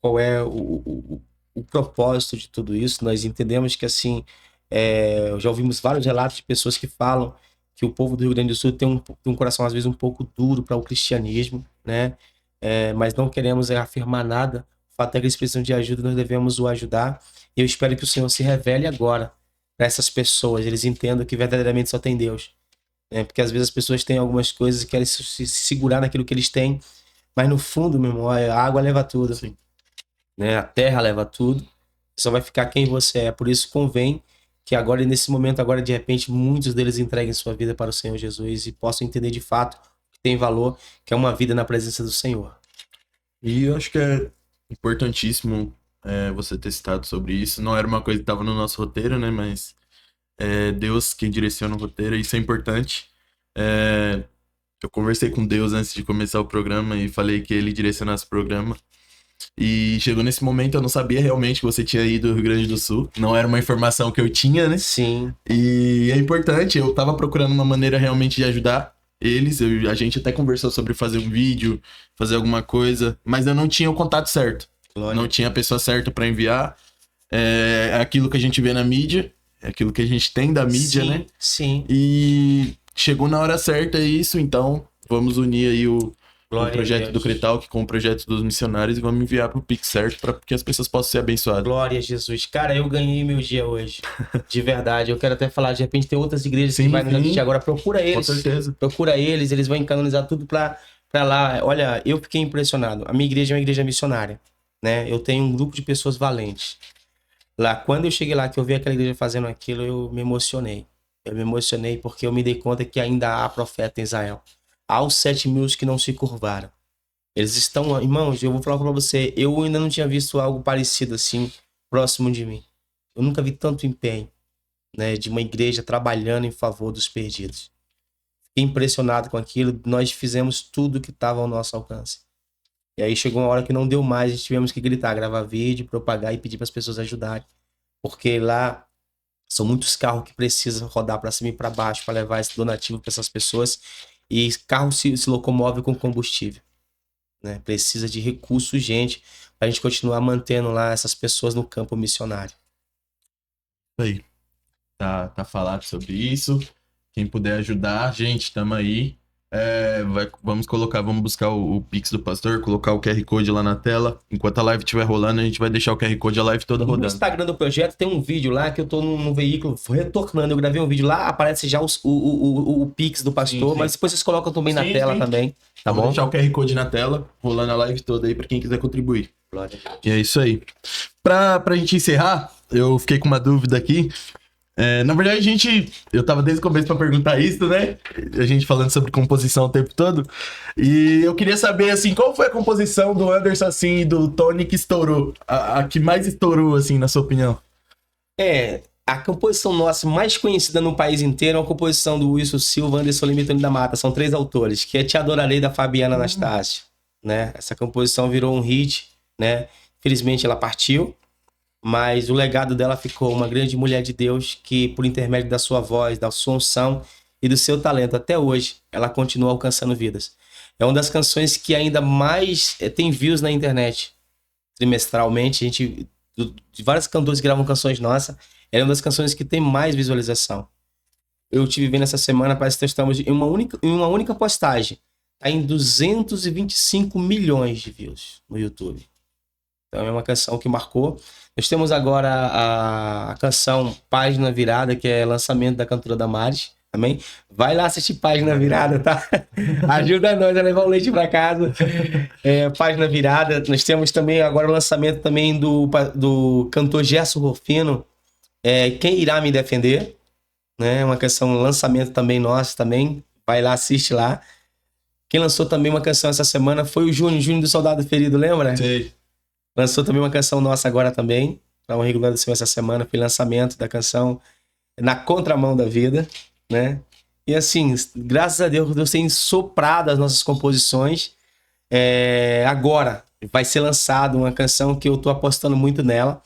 qual é o propósito de tudo isso. Nós entendemos que, assim, já ouvimos vários relatos de pessoas que falam que o povo do Rio Grande do Sul tem um coração, às vezes, um pouco duro para o cristianismo, né? Mas não queremos afirmar nada. O fato é que eles precisam de ajuda, nós devemos o ajudar. E eu espero que o Senhor se revele agora para essas pessoas. Eles entendam que verdadeiramente só tem Deus. Porque às vezes as pessoas têm algumas coisas e querem se segurar naquilo que eles têm. Mas no fundo, meu irmão, a água leva tudo. Sim. A terra leva tudo. Só vai ficar quem você é. Por isso convém que agora, nesse momento, agora de repente, muitos deles entreguem sua vida para o Senhor Jesus e possam entender de fato que tem valor, que é uma vida na presença do Senhor. E eu acho que é importantíssimo você ter citado sobre isso. Não era uma coisa que estava no nosso roteiro, né? Mas é Deus quem direciona o roteiro, e isso é importante. Eu conversei com Deus antes de começar o programa e falei que ele direcionasse o programa. E chegou nesse momento, eu não sabia realmente que você tinha ido ao Rio Grande do Sul. Não era uma informação que eu tinha, né? Sim. E é importante, eu tava procurando uma maneira realmente de ajudar eles. A gente até conversou sobre fazer um vídeo, fazer alguma coisa, mas eu não tinha o contato certo. Glória. Não tinha a pessoa certa pra enviar. É aquilo que a gente vê na mídia, é aquilo que a gente tem da mídia, Sim, né? sim. E chegou na hora certa isso, então vamos unir aí o Glória a projeto Deus. do Cretalk com o projeto dos missionários e vamos enviar pro Pix certo para que as pessoas possam ser abençoadas. Glória a Jesus. Cara, eu ganhei meu dia hoje. De verdade. Eu quero até falar, de repente tem outras igrejas Sim, que vai nos sim. assistir agora. Procura Com eles. certeza. Procura eles vão canonizar tudo pra lá. Olha, eu fiquei impressionado. A minha igreja é uma igreja missionária, né? Eu tenho um grupo de pessoas valentes. Lá, quando eu cheguei lá, que eu vi aquela igreja fazendo aquilo, eu me emocionei. Eu me emocionei porque eu me dei conta que ainda há profeta em Israel. Há os 7.000 que não se curvaram. Eles estão, irmãos, eu vou falar pra você, eu ainda não tinha visto algo parecido assim, próximo de mim. Eu nunca vi tanto empenho, né, de uma igreja trabalhando em favor dos perdidos. Fiquei impressionado com aquilo, nós fizemos tudo que estava ao nosso alcance. E aí chegou uma hora que não deu mais, a gente tivemos que gritar, gravar vídeo, propagar e pedir para as pessoas ajudarem. Porque lá são muitos carros que precisam rodar para cima e para baixo para levar esse donativo para essas pessoas. E carro se locomove com combustível, né? Precisa de recurso urgente para a gente continuar mantendo lá essas pessoas no campo missionário. Aí. Tá falado sobre isso. Quem puder ajudar, gente, tamo aí. Vamos buscar o Pix do pastor, colocar o QR Code lá na tela. Enquanto a live estiver rolando, a gente vai deixar o QR Code a live toda No rodando. Instagram do projeto tem um vídeo lá que eu tô num veículo retornando. Eu gravei um vídeo lá, aparece já o Pix do pastor, Sim. mas depois vocês colocam também na Sim, tela sim. também, tá Vamos bom? deixar o QR Code na tela, rolando a live toda aí pra quem quiser contribuir. Glória a Deus. E é isso aí. Pra gente encerrar, eu fiquei com uma dúvida aqui. Na verdade, eu tava desde o começo pra perguntar isso, né? A gente falando sobre composição o tempo todo. E eu queria saber, assim, qual foi a composição do Anderson, assim, e do Tony que estourou? A que mais estourou, assim, na sua opinião? A composição nossa mais conhecida no país inteiro é a composição do Wilson Silva, Anderson Lima e Tony da Mata. São 3 autores, que é Te Adorarei, da Fabiana Anastácio, né? Essa composição virou um hit, né? Felizmente ela partiu, mas o legado dela ficou uma grande mulher de Deus que, por intermédio da sua voz, da sua unção e do seu talento, até hoje, ela continua alcançando vidas. É uma das canções que ainda mais tem views na internet. Trimestralmente, de vários cantores que gravam canções nossas, ela é uma das canções que tem mais visualização. Eu tive vendo essa semana, parece que estamos em uma única postagem. Está em 225 milhões de views no YouTube. Então é uma canção que marcou. Nós temos agora a canção Página Virada, que é lançamento da cantora Damares. Amém? Vai lá assistir Página Virada, tá? Ajuda nós a levar o leite para casa. Página Virada. Nós temos também agora o lançamento também do cantor Gerson Rufino, Quem Irá Me Defender, né? Uma canção, lançamento também nosso também. Vai lá, assiste lá. Quem lançou também uma canção essa semana foi o Júnior do Soldado Ferido, lembra? Sei. Lançou também uma canção nossa agora também, para um regular do Senhor essa semana, foi lançamento da canção Na Contramão da Vida, né? E assim, graças a Deus tem soprado as nossas composições. Agora vai ser lançada uma canção que eu tô apostando muito nela,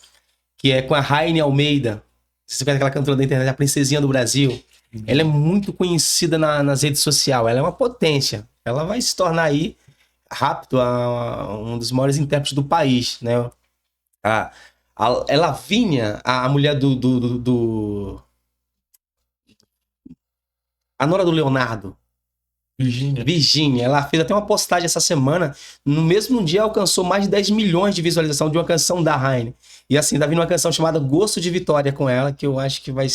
que é com a Raine Almeida. Você conhece aquela cantora da internet, a Princesinha do Brasil? Ela é muito conhecida nas redes sociais, ela é uma potência. Ela vai se tornar aí rápido um dos maiores intérpretes do país, né? Ela vinha, a mulher a nora do Leonardo, Virgínia, ela fez até uma postagem essa semana, no mesmo dia alcançou mais de 10 milhões de visualização de uma canção da Raine. E assim, tá vindo uma canção chamada Gosto de Vitória com ela, que eu acho que vai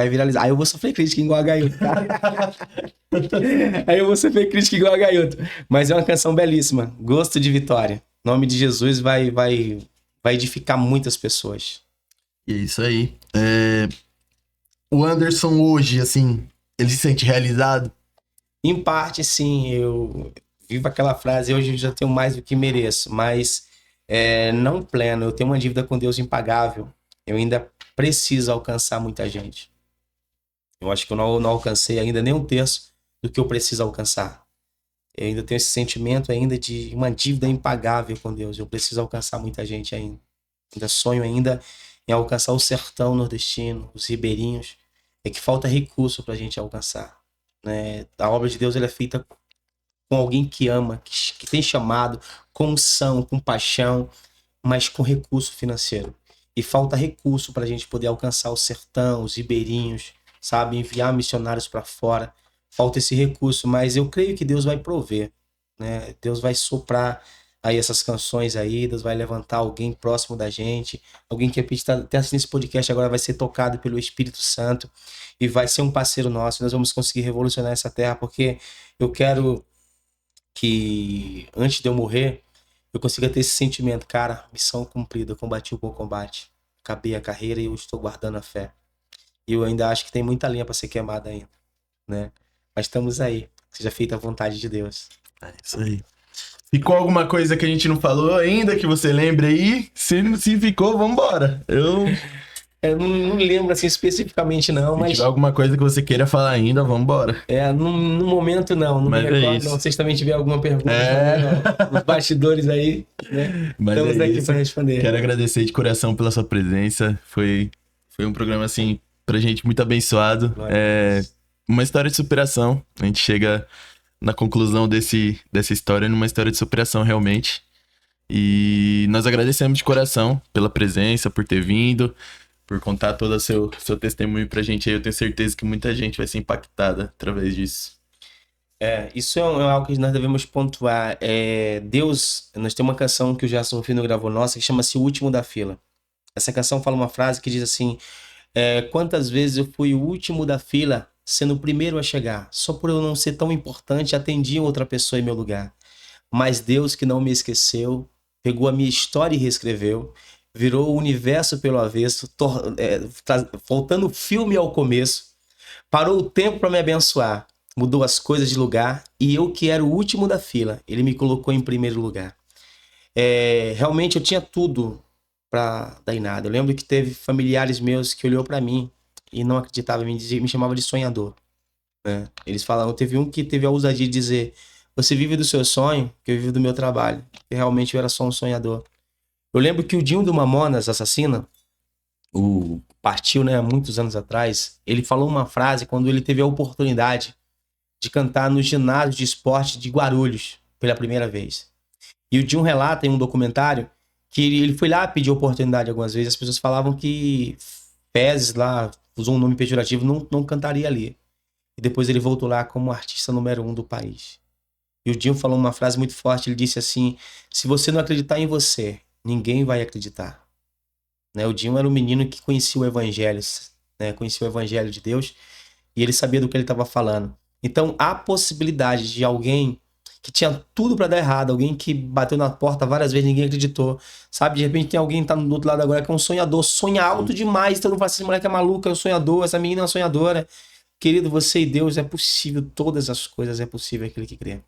viralizar. Aí eu vou sofrer crítica igual a Gaioto, tá? Aí eu vou sofrer crítica igual a Gaioto. Mas é uma canção belíssima, Gosto de Vitória. Em nome de Jesus vai edificar muitas pessoas. E é isso aí. O Anderson hoje, assim, ele se sente realizado? Em parte, sim, eu vivo aquela frase, hoje eu já tenho mais do que mereço, mas não pleno, eu tenho uma dívida com Deus impagável, eu ainda preciso alcançar muita gente. Eu acho que eu não alcancei ainda nem um terço do que eu preciso alcançar. Eu ainda tenho esse sentimento ainda de uma dívida impagável com Deus. Eu preciso alcançar muita gente ainda. Ainda sonho ainda em alcançar o sertão nordestino, os ribeirinhos. É que falta recurso para a gente alcançar, né? A obra de Deus ela é feita com alguém que ama, que tem chamado, com unção, com paixão, mas com recurso financeiro. E falta recurso para a gente poder alcançar o sertão, os ribeirinhos, sabe? Enviar missionários para fora. Falta esse recurso, mas eu creio que Deus vai prover, né? Deus vai soprar aí essas canções aí, Deus vai levantar alguém próximo da gente, alguém que está até assistindo esse podcast agora vai ser tocado pelo Espírito Santo e vai ser um parceiro nosso. Nós vamos conseguir revolucionar essa terra, porque eu quero que antes de eu morrer, eu consiga ter esse sentimento, cara, missão cumprida, eu combati o bom combate, acabei a carreira e eu estou guardando a fé. E eu ainda acho que tem muita linha para ser queimada ainda, né? Mas estamos aí, seja feita a vontade de Deus. É isso aí. Ficou alguma coisa que a gente não falou ainda, que você lembre aí? Se ficou, vambora. Eu não lembro assim especificamente não, Se mas... tiver alguma coisa que você queira falar ainda, vambora. No momento não me Mas recordo, é isso. não. Vocês também tiverem alguma pergunta, os bastidores aí, né? Mas Estamos é aqui isso. para responder. Quero agradecer de coração pela sua presença. Foi um programa, assim, pra gente muito abençoado. Uma história de superação. A gente chega na conclusão dessa história, numa história de superação realmente. E nós agradecemos de coração pela presença, por ter vindo, por contar todo o seu testemunho pra gente aí. Eu tenho certeza que muita gente vai ser impactada através disso. Isso é algo que nós devemos pontuar. Deus, nós temos uma canção que o Gerson Fino gravou nossa, que chama-se O Último da Fila. Essa canção fala uma frase que diz assim: quantas vezes eu fui o último da fila, sendo o primeiro a chegar. Só por eu não ser tão importante, atendi outra pessoa em meu lugar. Mas Deus, que não me esqueceu, pegou a minha história e reescreveu, virou o universo pelo avesso, faltando filme ao começo, parou o tempo para me abençoar, mudou as coisas de lugar, e eu que era o último da fila, ele me colocou em primeiro lugar. Realmente eu tinha tudo para dar em nada. Eu lembro que teve familiares meus que olhou para mim e não acreditava, me chamava de sonhador, né? Eles falavam, teve um que teve a ousadia de dizer: você vive do seu sonho, que eu vivo do meu trabalho. E realmente eu era só um sonhador. Eu lembro que o Dinho do Mamonas Assassina, partiu, né, há muitos anos atrás, ele falou uma frase quando ele teve a oportunidade de cantar no ginásio de esporte de Guarulhos pela primeira vez. E o Dinho relata em um documentário que ele foi lá pedir oportunidade algumas vezes. As pessoas falavam que Fezes lá, usou um nome pejorativo, não cantaria ali. E depois ele voltou lá como artista número 1 do país. E o Dinho falou uma frase muito forte, ele disse assim: se você não acreditar em você, ninguém vai acreditar. Né? O Dinho era um menino que conhecia o evangelho, né? Conhecia o evangelho de Deus, e ele sabia do que ele estava falando. Então, há possibilidade de alguém que tinha tudo para dar errado, alguém que bateu na porta várias vezes, ninguém acreditou, sabe? De repente tem alguém que tá do outro lado agora que é um sonhador, sonha alto demais, então não fala assim, esse moleque é maluco, é um sonhador, essa menina é uma sonhadora. Querido, você e Deus, é possível, todas as coisas é possível aquele que crê.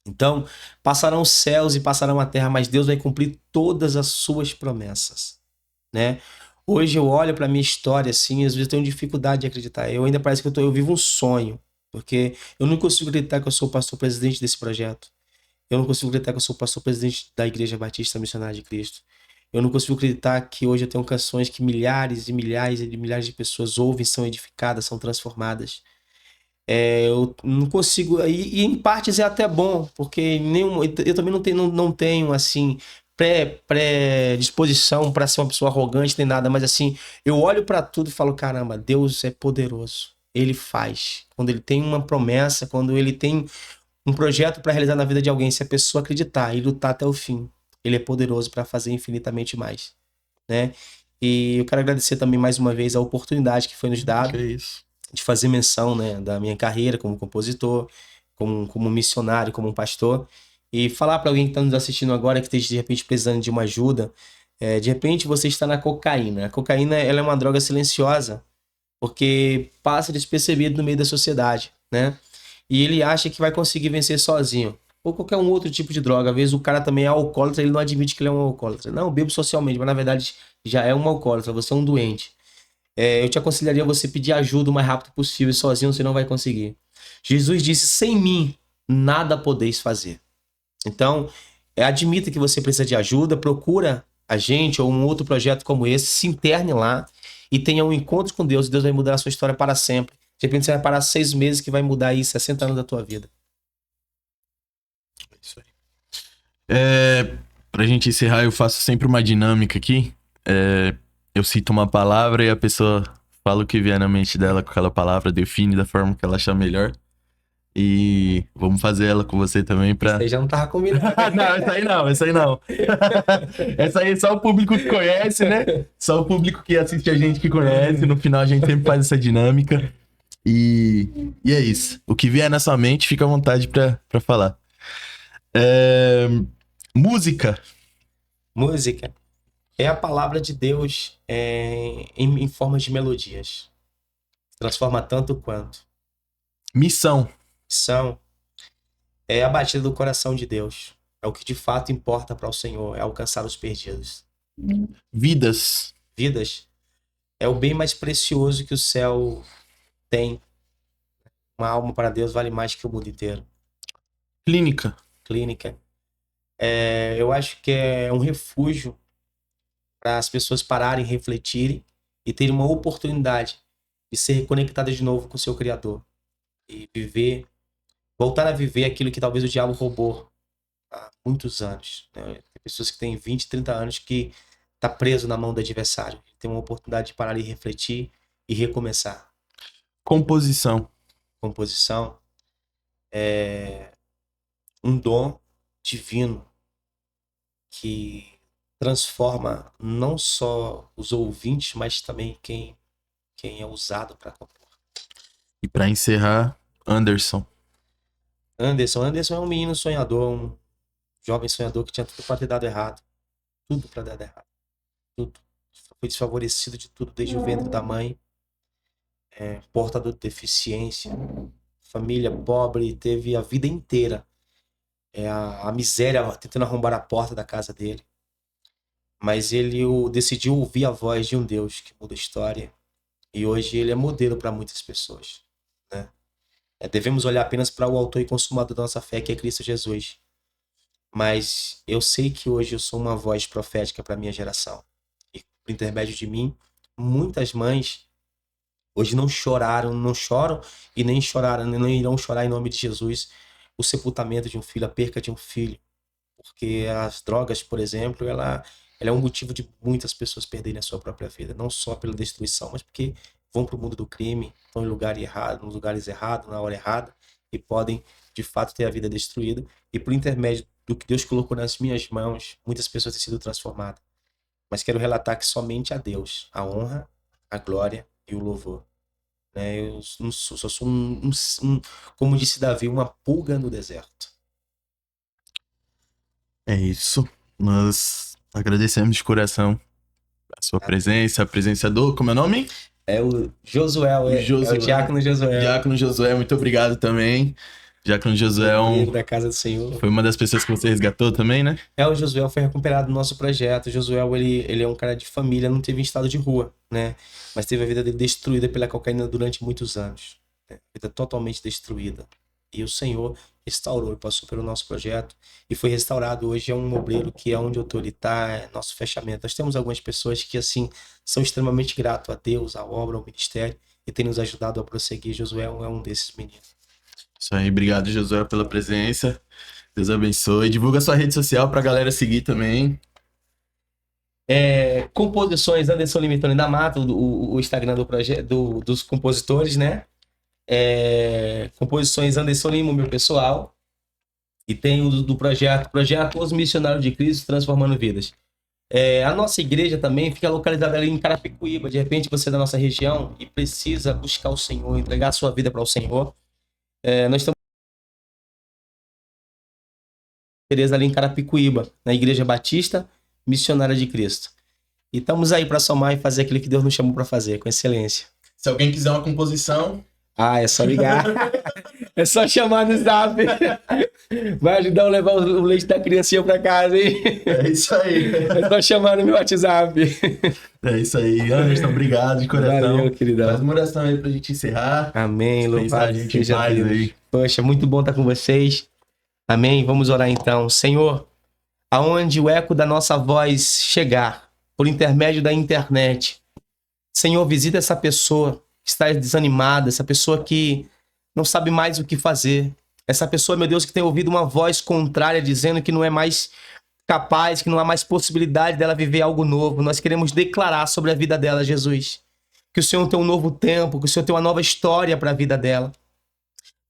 Então, passarão os céus e passarão a terra, mas Deus vai cumprir todas as suas promessas, né? Hoje eu olho para minha história assim, às vezes eu tenho dificuldade de acreditar. Eu ainda parece que eu vivo um sonho, porque eu não consigo acreditar que eu sou o pastor presidente desse projeto. Eu não consigo acreditar que eu sou o pastor presidente da Igreja Batista Missionária de Cristo. Eu não consigo acreditar que hoje eu tenho canções que milhares e milhares e milhares de pessoas ouvem, são edificadas, são transformadas. Eu não consigo, e em partes é até bom, porque eu também não tenho assim predisposição para ser uma pessoa arrogante nem nada, mas assim, eu olho para tudo e falo, caramba, Deus é poderoso, ele faz. Quando ele tem uma promessa, quando ele tem um projeto para realizar na vida de alguém, se a pessoa acreditar e lutar até o fim, ele é poderoso para fazer infinitamente mais, né? E eu quero agradecer também mais uma vez a oportunidade que foi nos dada. Que isso. De fazer menção, né, da minha carreira como compositor, como missionário, como um pastor, e falar para alguém que está nos assistindo agora, que esteja de repente precisando de uma ajuda. De repente você está na cocaína. A cocaína, ela é uma droga silenciosa, porque passa despercebido no meio da sociedade, né? E ele acha que vai conseguir vencer sozinho. Ou qualquer um outro tipo de droga. Às vezes o cara também é alcoólatra, ele não admite que ele é um alcoólatra. Não, eu bebo socialmente, mas na verdade já é um alcoólatra, você é um doente. Eu te aconselharia você pedir ajuda o mais rápido possível, sozinho você não vai conseguir. Jesus disse, sem mim nada podeis fazer. Então, admita que você precisa de ajuda, procura a gente ou um outro projeto como esse, se interne lá e tenha um encontro com Deus. Deus vai mudar a sua história para sempre. De repente você vai parar 6 meses que vai mudar aí 60 anos da tua vida. É isso aí. Pra gente encerrar, eu faço sempre uma dinâmica aqui. Eu cito uma palavra e a pessoa fala o que vier na mente dela com aquela palavra, define da forma que ela achar melhor. E vamos fazer ela com você também pra... Você já não tava combinando. Não, essa aí não. Essa aí é só o público que conhece, né? Só o público que assiste a gente que conhece. No final a gente sempre faz essa dinâmica. E é isso. O que vier na sua mente, fica à vontade pra falar. Música. Música é a palavra de Deus em forma de melodias. Transforma tanto quanto. Missão. Missão é a batida do coração de Deus. É o que de fato importa para o Senhor, é alcançar os perdidos. Vidas. Vidas é o bem mais precioso que o céu tem. Uma alma para Deus vale mais que o mundo inteiro. Clínica. Clínica. Eu acho que é um refúgio para as pessoas pararem, refletirem e terem uma oportunidade de ser reconectadas de novo com o seu Criador. E voltar a viver aquilo que talvez o diabo roubou há muitos anos. Né? Tem pessoas que têm 20, 30 anos que tá preso na mão do adversário. Tem uma oportunidade de parar e refletir e recomeçar. Composição. Composição é um dom divino que transforma não só os ouvintes, mas também quem é usado para compor. E pra encerrar, Anderson. Anderson é um menino sonhador, um jovem sonhador que tinha tudo para ter dado errado. Tudo para dar errado. Tudo. Foi desfavorecido de tudo desde o ventre da mãe. Portador de deficiência. Família pobre, teve a vida inteira a miséria tentando arrombar a porta da casa dele. Mas ele decidiu ouvir a voz de um Deus que muda a história. E hoje ele é modelo para muitas pessoas. Né? Devemos olhar apenas para o autor e consumador da nossa fé, que é Cristo Jesus. Mas eu sei que hoje eu sou uma voz profética para a minha geração. E por intermédio de mim, muitas mães hoje não choram e nem irão chorar em nome de Jesus o sepultamento de um filho, a perca de um filho. Porque as drogas, por exemplo, ela é um motivo de muitas pessoas perderem a sua própria vida. Não só pela destruição, mas porque vão para o mundo do crime, estão em nos lugares errados, na hora errada, e podem, de fato, ter a vida destruída. E por intermédio do que Deus colocou nas minhas mãos, muitas pessoas têm sido transformadas. Mas quero relatar que somente a Deus a honra, a glória e o louvor. Eu só sou como disse Davi, uma pulga no deserto. É isso. Nós agradecemos de coração a sua presença, a presença do... Como é o nome? É o Josué, o Diácono Josué. Diácono Josué, muito obrigado também. Diácono Josué da casa do Senhor. Foi uma das pessoas que você resgatou também, né? O Josué foi recuperado do nosso projeto. O Josué, ele é um cara de família, não teve em estado de rua, né? Mas teve a vida dele destruída pela cocaína durante muitos anos. Né? Vida totalmente destruída. E o Senhor restaurou, ele passou pelo nosso projeto e foi restaurado. Hoje é um obreiro que é onde eu tô, ele tá, é nosso fechamento. Nós temos algumas pessoas que, assim, são extremamente gratos a Deus, à obra, ao ministério e tem nos ajudado a prosseguir. Josué é um desses meninos. Isso aí, obrigado, Josué, pela presença. Deus abençoe. Divulga sua rede social pra galera seguir também. Composições Anderson Limitone da Mata, o Instagram do projeto, dos compositores, né? Composições Anderson Lima, meu pessoal. E tem o do projeto Os Missionários de Cristo Transformando Vidas. A nossa igreja também fica localizada ali em Carapicuíba. De repente você é da nossa região e precisa buscar o Senhor, entregar a sua vida para o Senhor. Nós estamos ali em Carapicuíba, na Igreja Batista Missionária de Cristo. E estamos aí para somar e fazer aquilo que Deus nos chamou para fazer, com excelência. Se alguém quiser uma composição... é só ligar. É só chamar no Zap. Vai ajudar a levar o leite da criancinha pra casa, hein? É isso aí. É só chamar no meu WhatsApp. É isso aí. Anderson, obrigado de coração. Valeu, queridão. Faz uma oração aí pra gente encerrar. Amém, Dispensar louvado a gente em seja paz Deus. aí. Poxa, muito bom estar com vocês. Amém? Vamos orar então. Senhor, aonde o eco da nossa voz chegar, por intermédio da internet, Senhor, visita essa pessoa que está desanimada, essa pessoa que não sabe mais o que fazer. Essa pessoa, meu Deus, que tem ouvido uma voz contrária dizendo que não é mais capaz, que não há mais possibilidade dela viver algo novo. Nós queremos declarar sobre a vida dela, Jesus, que o Senhor tem um novo tempo, que o Senhor tem uma nova história para a vida dela.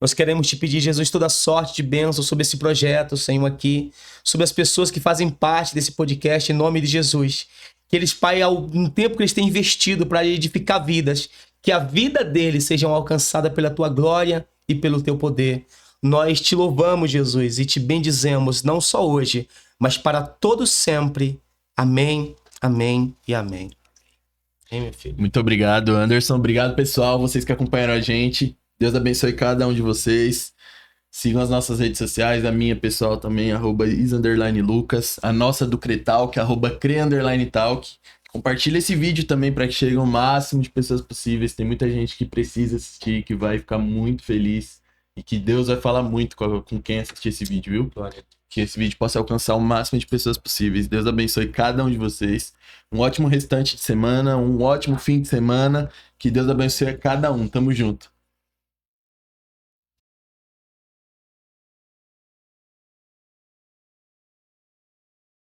Nós queremos te pedir, Jesus, toda sorte de bênção sobre esse projeto, Senhor, aqui, sobre as pessoas que fazem parte desse podcast, em nome de Jesus. Que eles, Pai, um tempo que eles têm investido para edificar vidas, que a vida deles seja alcançada pela tua glória e pelo teu poder. Nós te louvamos, Jesus, e te bendizemos, não só hoje, mas para todo sempre. Amém, amém e amém. Amém, meu filho. Muito obrigado, Anderson. Obrigado, pessoal, vocês que acompanharam a gente. Deus abençoe cada um de vocês. Sigam as nossas redes sociais, a minha pessoal também, @is_lucas, a nossa do Cretalk, @cre_talk. Compartilha esse vídeo também para que chegue o máximo de pessoas possíveis. Tem muita gente que precisa assistir, que vai ficar muito feliz e que Deus vai falar muito com quem assistir esse vídeo, viu? Glória. Que esse vídeo possa alcançar o máximo de pessoas possíveis. Deus abençoe cada um de vocês. Um ótimo restante de semana, um ótimo fim de semana. Que Deus abençoe a cada um. Tamo junto.